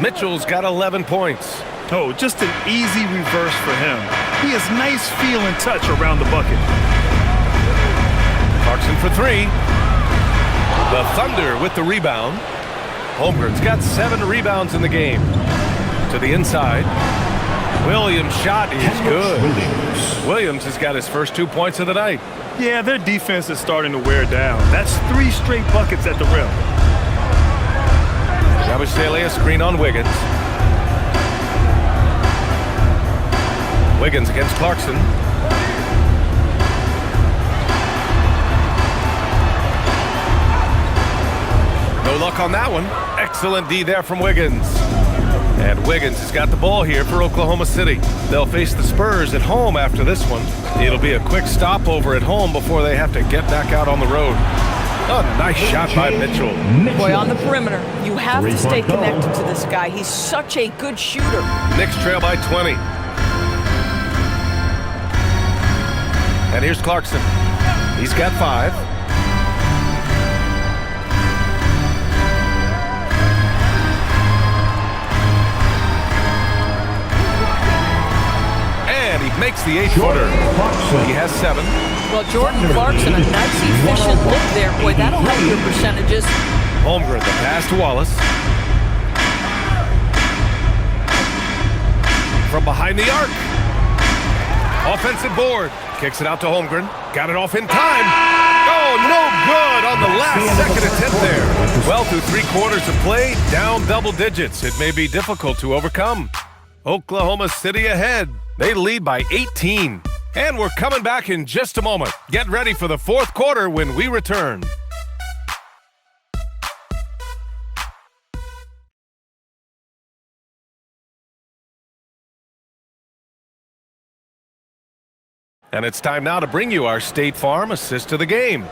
Mitchell's got 11 points. Oh, just an easy reverse for him. He has nice feel and touch around the bucket. Clarkson for 3. The Thunder with the rebound. Holmgren's got 7 rebounds in the game. To the inside. Williams' shot is good. Williams has got his first 2 points of the night. Yeah, their defense is starting to wear down. That's 3 straight buckets at the rim. Yabusele a screen on Wiggins. Wiggins against Clarkson. No luck on that one. Excellent D there from Wiggins. And Wiggins has got the ball here for Oklahoma City. They'll face the Spurs at home after this one. It'll be a quick stopover at home before they have to get back out on the road. Oh, nice shot by Mitchell. Boy, on the perimeter, you have to stay connected to this guy. He's such a good shooter. Knicks trail by 20. And here's Clarkson. He's got 5. Makes the 8-footer. He has 7. Well, Jordan Clarkson, a nice efficient look there. Boy, that'll help your percentages. Holmgren, the pass to Wallace. From behind the arc. Offensive board. Kicks it out to Holmgren. Got it off in time. Oh, no good on the last second attempt there. Well, through 3 quarters of play, down double digits. It may be difficult to overcome. Oklahoma City ahead. They lead by 18. And we're coming back in just a moment. Get ready for the 4th quarter when we return. And it's time now to bring you our State Farm assist to the game.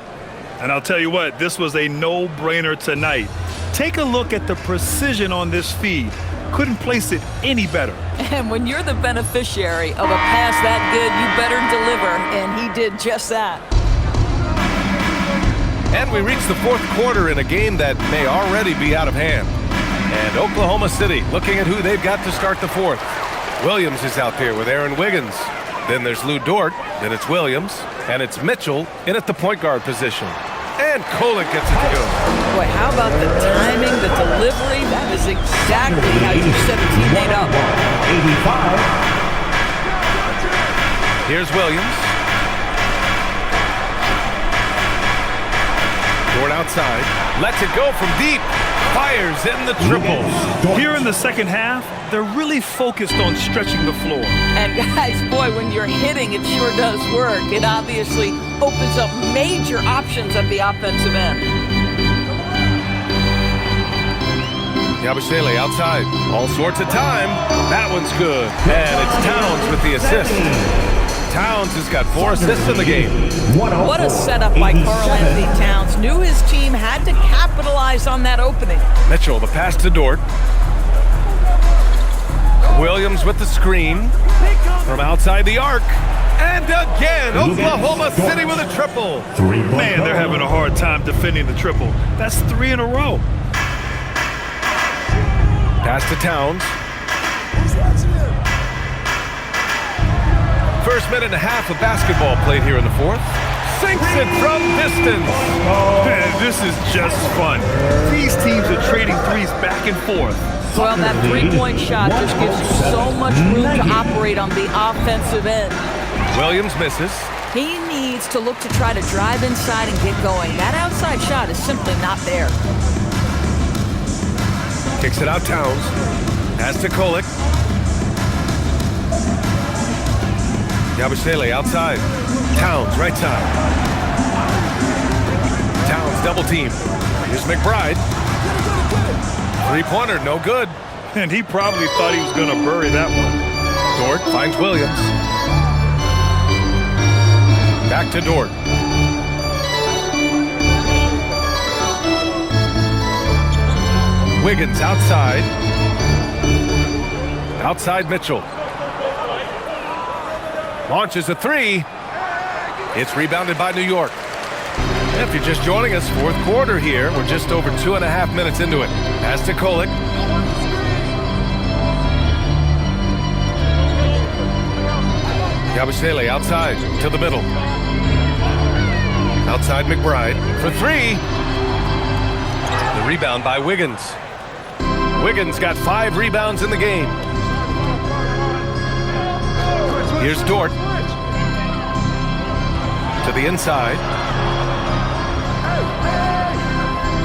And I'll tell you what, this was a no-brainer tonight. Take a look at the precision on this feed. Couldn't place it any better. And when you're the beneficiary of a pass that good, you better deliver, and he did just that. And we reach the 4th quarter in a game that may already be out of hand. And Oklahoma City looking at who they've got to start the 4th. Williams is out there with Aaron Wiggins. Then there's Lou Dort, then it's Williams, and it's Mitchell in at the point guard position. And Kolick gets it to go. Boy, how about the timing, the delivery? That is exactly how you set a teammate up. 85. Here's Williams. Dort outside. Lets it go from deep. Fires in the triple. Here in the second half, they're really focused on stretching the floor. And guys, boy, when you're hitting, it sure does work. It obviously opens up major options at the offensive end. Yabusele outside. All sorts of time. That one's good. And it's Towns with the assist. Towns has got 4 assists in the game. What a setup by Karl-Anthony Towns. Knew his team had to capitalize on that opening. Mitchell, the pass to Dort. Williams with the screen from outside the arc. And again, Oklahoma City with a triple. Man, they're having a hard time defending the triple. That's 3 in a row. Pass to Towns. First minute and a half of basketball played here in the 4th. Sinks it from distance. Man, this is just fun. These teams are trading threes back and forth. Well, that 3-point shot just gives you so much room to operate on the offensive end. Williams misses. He needs to look to try to drive inside and get going. That outside shot is simply not there. Kicks it out Towns. Pass to Kolick. Yabusele outside. Towns right side. Towns double team. Here's McBride. 3-pointer, no good. And he probably thought he was going to bury that one. Dort finds Williams. Back to Dort. Wiggins outside. Outside Mitchell. Launches a 3. It's rebounded by New York. If you're just joining us, 4th quarter here. We're just over 2.5 minutes into it. Pass to Kolick. Yabusele outside to the middle. Outside McBride for 3. The rebound by Wiggins. Wiggins got 5 rebounds in the game. Here's Dort. To the inside.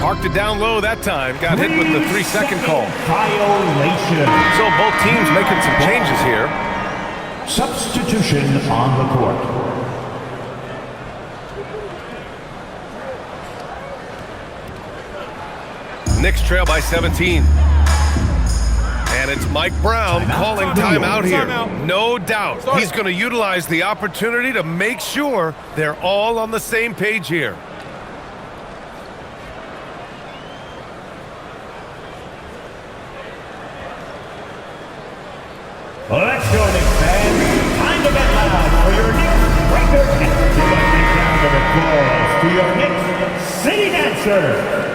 Parked it down low that time. Got hit with the 3-second call. Violation. So both teams making some changes here. Substitution on the court. Knicks trail by 17. And And it's Mike Brown calling timeout here. No doubt he's going to utilize the opportunity to make sure they're all on the same page here. Let's go, Knicks fans. Time to get loud for your Knicks record. Give a big round of applause to your Knicks City Dancers.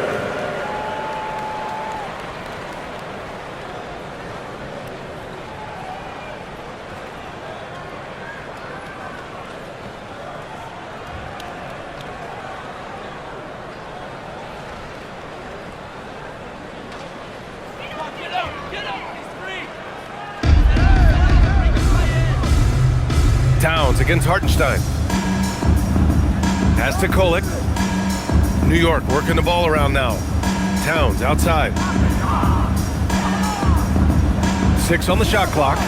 Towns against Hartenstein. Pass to Kolek. New York working the ball around now. Towns outside. 6 on the shot clock.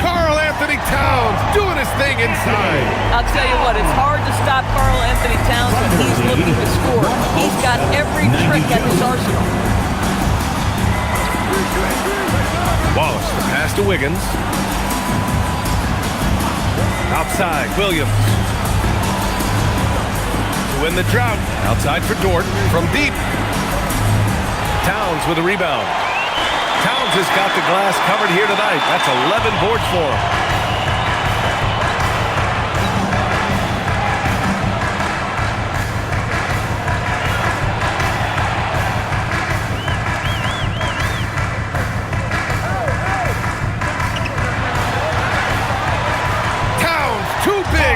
Karl Anthony Towns doing his thing inside. I'll tell you what, it's hard to stop Karl Anthony Towns when he's looking to score. He's got every trick at his arsenal. Wallace, the pass to Wiggins. Outside, Williams. To win the drought. Outside for Dort. From deep. Towns with a rebound. Towns has got the glass covered here tonight. That's 11 boards for him.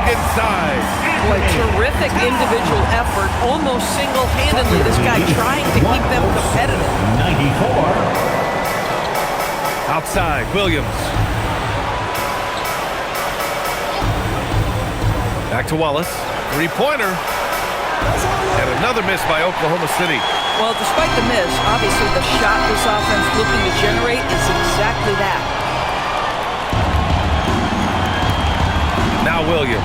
Inside. Boy, terrific individual effort, almost single-handedly. This guy trying to keep them competitive. 94. Outside, Williams. Back to Wallace. Three-pointer. And another miss by Oklahoma City. Well, despite the miss, obviously the shot this offense looking to generate is exactly that. Now Williams.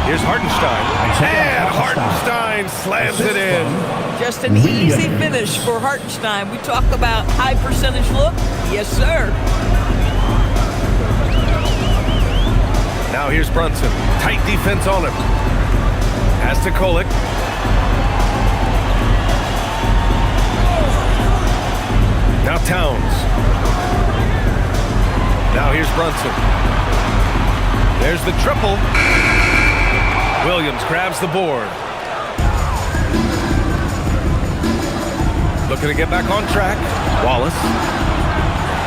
Here's Hartenstein. And Hartenstein slams it in. Just an easy finish for Hartenstein. We talk about high percentage look. Yes, sir. Now here's Brunson. Tight defense on him. Pass to Kolek. Now Towns. Now here's Brunson. There's the triple. Williams grabs the board. Looking to get back on track. Wallace.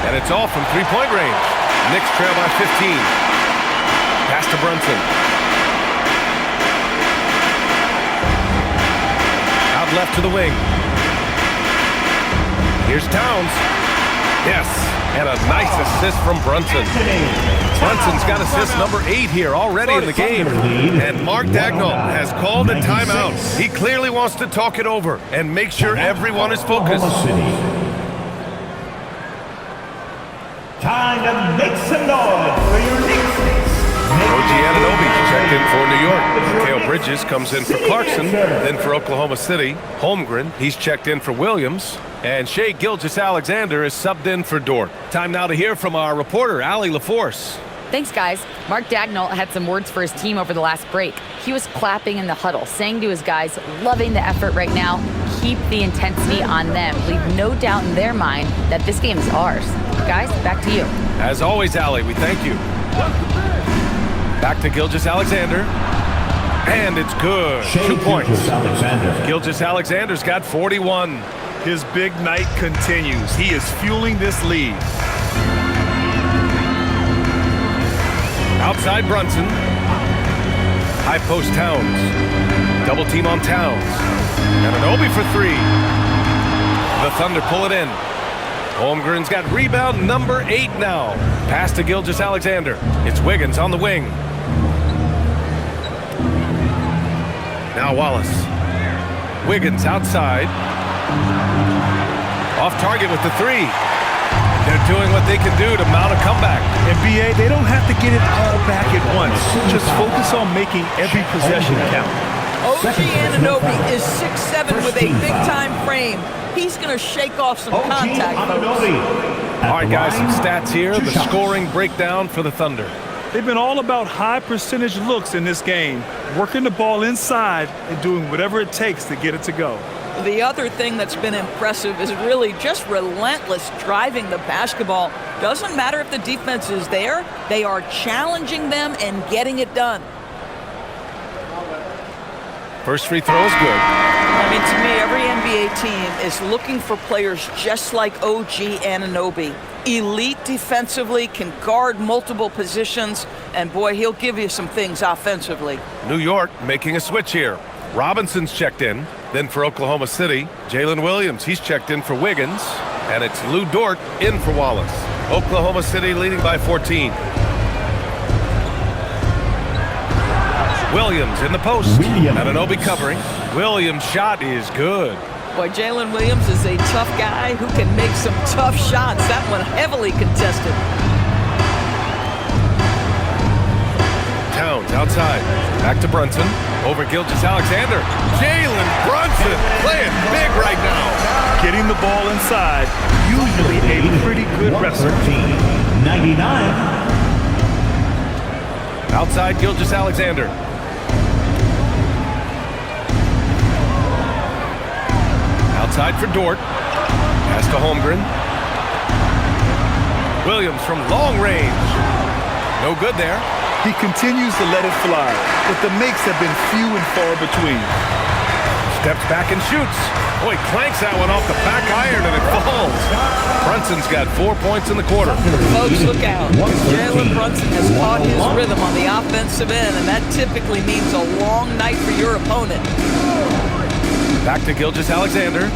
And it's off from three-point range. Knicks trail by 15. Pass to Brunson. Out left to the wing. Here's Towns. Yes, and a nice assist from Brunson. Brunson's got assist number 8 here already in the game. And Mark Daigneault has called a timeout. He clearly wants to talk it over and make sure everyone is focused. Time to make some noise for your Knicks. OG Anunoby checked in for New York. Mikal Bridges comes in for Clarkson, then for Oklahoma City. Holmgren, he's checked in for Williams. And Shai Gilgeous-Alexander is subbed in for Dort. Time now to hear from our reporter, Allie LaForce. Thanks, guys. Mark Daigneault had some words for his team over the last break. He was clapping in the huddle, saying to his guys, loving the effort right now, keep the intensity on them. Leave no doubt in their mind that this game is ours. Guys, back to you. As always, Allie, we thank you. Back to Gilgeous-Alexander. And it's good. 2 points. Gilgeous-Alexander's got 41. His big night continues. He is fueling this lead. Outside Brunson. High post Towns. Double team on Towns. Anunoby for 3. The Thunder pull it in. Holmgren's got rebound number 8 now. Pass to Gilgeous-Alexander. It's Wiggins on the wing. Now Wallace. Wiggins outside. Off target with the 3. They're doing what they can do to mount a comeback. NBA, they don't have to get it all back at once. Just focus on making every possession count. OG Anunoby is 6'7" with a big-time frame. He's going to shake off some contact, folks. All right, guys, some stats here. The scoring breakdown for the Thunder. They've been all about high percentage looks in this game, working the ball inside and doing whatever it takes to get it to go. The other thing that's been impressive is really just relentless driving the basketball. Doesn't matter if the defense is there, they are challenging them and getting it done. First free throw is good. I mean, to me, every NBA team is looking for players just like OG Anunoby. Elite defensively, can guard multiple positions, and boy, he'll give you some things offensively. New York making a switch here. Robinson's checked in. Then for Oklahoma City, Jalen Williams, he's checked in for Wiggins. And it's Lou Dort in for Wallace. Oklahoma City leading by 14. Williams in the post. Anunoby covering. Williams' shot is good. Boy, Jalen Williams is a tough guy who can make some tough shots. That one heavily contested. Towns outside. Back to Brunson. Over Gilgeous-Alexander. Jalen Brunson playing big right now. Getting the ball inside, usually a pretty good wrestler. 99. Outside Gilgeous-Alexander. Outside for Dort. Pass to Holmgren. Williams from long range. No good there. He continues to let it fly, but the makes have been few and far between. Steps back and shoots. Boy, clanks that one off the back iron and it falls. Brunson's got 4 points in the quarter. Folks, look out. Jalen Brunson has caught his rhythm on the offensive end, and that typically means a long night for your opponent. Back to Gilgeous-Alexander.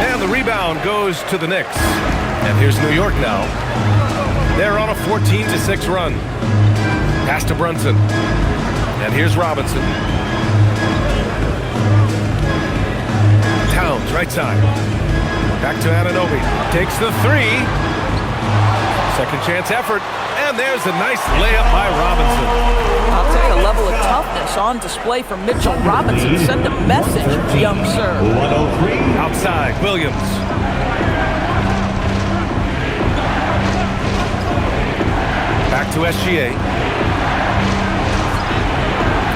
And the rebound goes to the Knicks. And here's New York now. They're on a 14-6 run. Pass to Brunson. And here's Robinson. Towns, right side. Back to Anunoby. Takes the three. Second chance effort. And there's a nice layup by Robinson. I'll tell you, a level of toughness on display from Mitchell Robinson. Send a message, young sir. Outside, Williams. Back to SGA.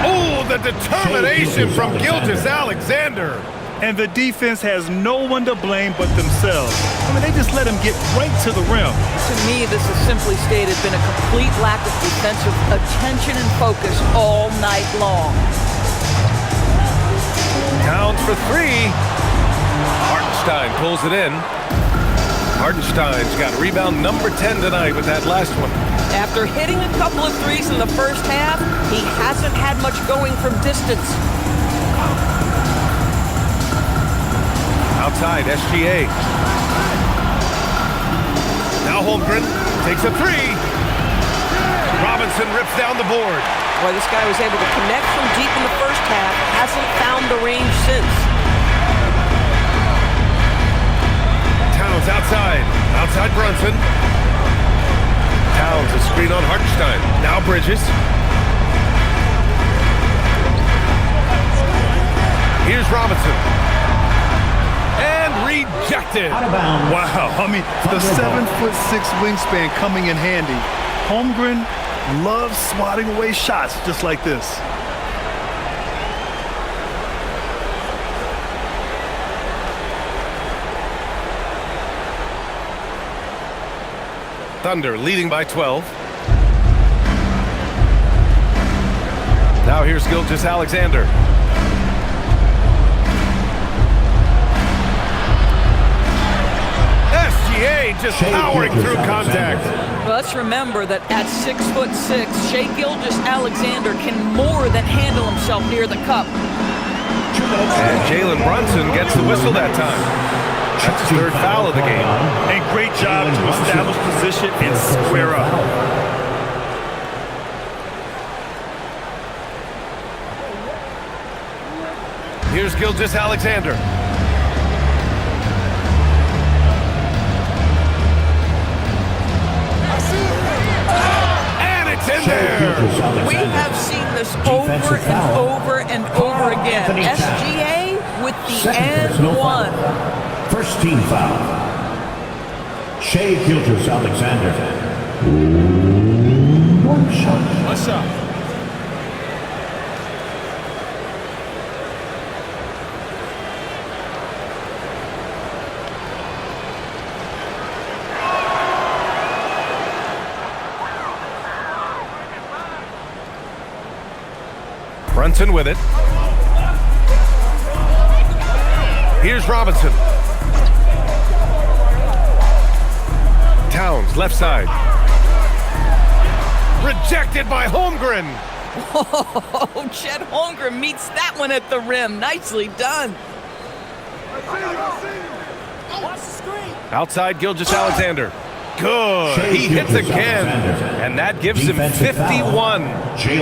Oh, the determination from Gilgeous-Alexander. And the defense has no one to blame but themselves. I mean, they just let him get right to the rim. To me, this has simply stated been a complete lack of defensive attention and focus all night long. Towns for three. Hartenstein pulls it in. Hartenstein's got rebound number 10 tonight with that last one. After hitting a couple of threes in the first half, he hasn't had much going from distance. Outside, SGA. Now Holmgren takes a three. Robinson rips down the board. Boy, this guy was able to connect from deep in the first half. Hasn't found the range since. Towns outside. Outside Brunson. Towns a screen on Hartenstein. Now Bridges. Here's Robinson. And rejected. Wow, I mean, the 7'6" wingspan coming in handy. Holmgren loves swatting away shots just like this. Thunder leading by 12. Now here's Gilgeous-Alexander. SGA just powering through contact. Well, let's remember that at 6'6", Shai Gilgeous-Alexander can more than handle himself near the cup. And Jalen Brunson gets the whistle that time. That's his third foul of the game. And great job to establish position and square up. Here's Gilgeous-Alexander. First team foul. Shea Gilgeous-Alexander. One shot. One shot. Brunson with it. Here's Robinson. Towns, left side. Rejected by Holmgren. Oh, Chet Holmgren meets that one at the rim. Nicely done. Outside Gilgeous-Alexander. Good. He hits again. And that gives him 51.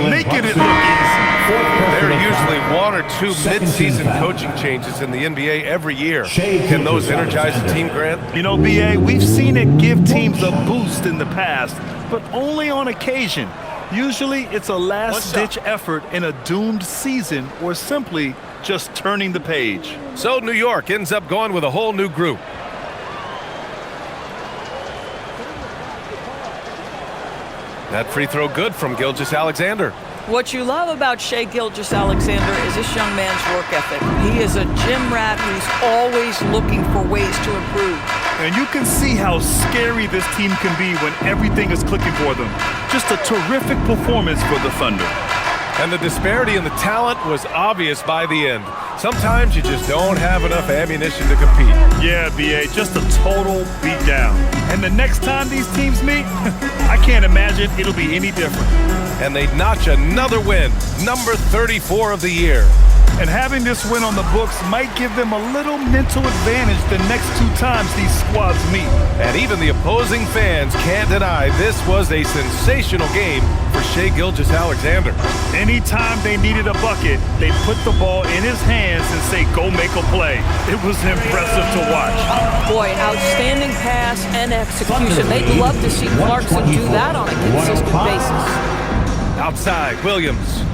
Making it look easy. There are usually one or two mid-season coaching changes in the NBA every year. Can those energize a team, Grant? You know, BA, we've seen it give teams a boost in the past, but only on occasion. Usually it's a last-ditch effort in a doomed season or simply just turning the page. So New York ends up going with a whole new group. That free throw good from Gilgeous-Alexander. What you love about Shea Gilgeous-Alexander is this young man's work ethic. He is a gym rat who's always looking for ways to improve. And you can see how scary this team can be when everything is clicking for them. Just a terrific performance for the Thunder. And the disparity in the talent was obvious by the end. Sometimes you just don't have enough ammunition to compete. Yeah, BA, just a total beatdown. And the next time these teams meet, I can't imagine it'll be any different. And they notch another win, number 34 of the year. And having this win on the books might give them a little mental advantage the next two times these squads meet. And even the opposing fans can't deny this was a sensational game for Shea Gilgeous-Alexander. Anytime they needed a bucket, they put the ball in his hands and say, go make a play. It was impressive to watch. Boy, outstanding pass and execution. They'd love to see Clarkson do that on a consistent basis. Outside, Williams.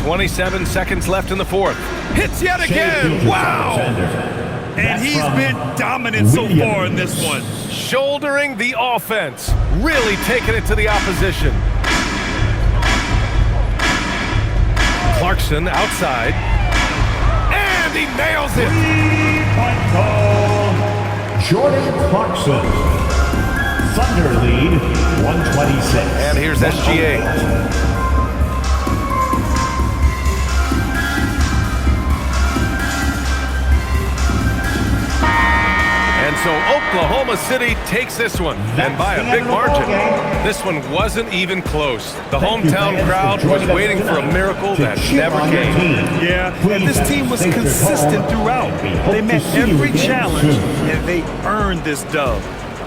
27 seconds left in the fourth. Hits yet again. Wow! And he's been dominant so far in this one. Shouldering the offense. Really taking it to the opposition. Clarkson outside. And he nails it. 3-point goal. Jordan Clarkson. Thunder lead 126. And here's SGA. And so Oklahoma City takes this one, and by a big margin. This one wasn't even close. The hometown crowd was waiting for a miracle that never came. Yeah, and this team was consistent throughout. They met every challenge, and they earned this dub.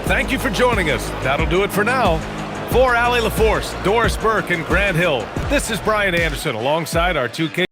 Thank you for joining us. That'll do it for now. For Allie LaForce, Doris Burke, and Grant Hill, this is Brian Anderson alongside our 2K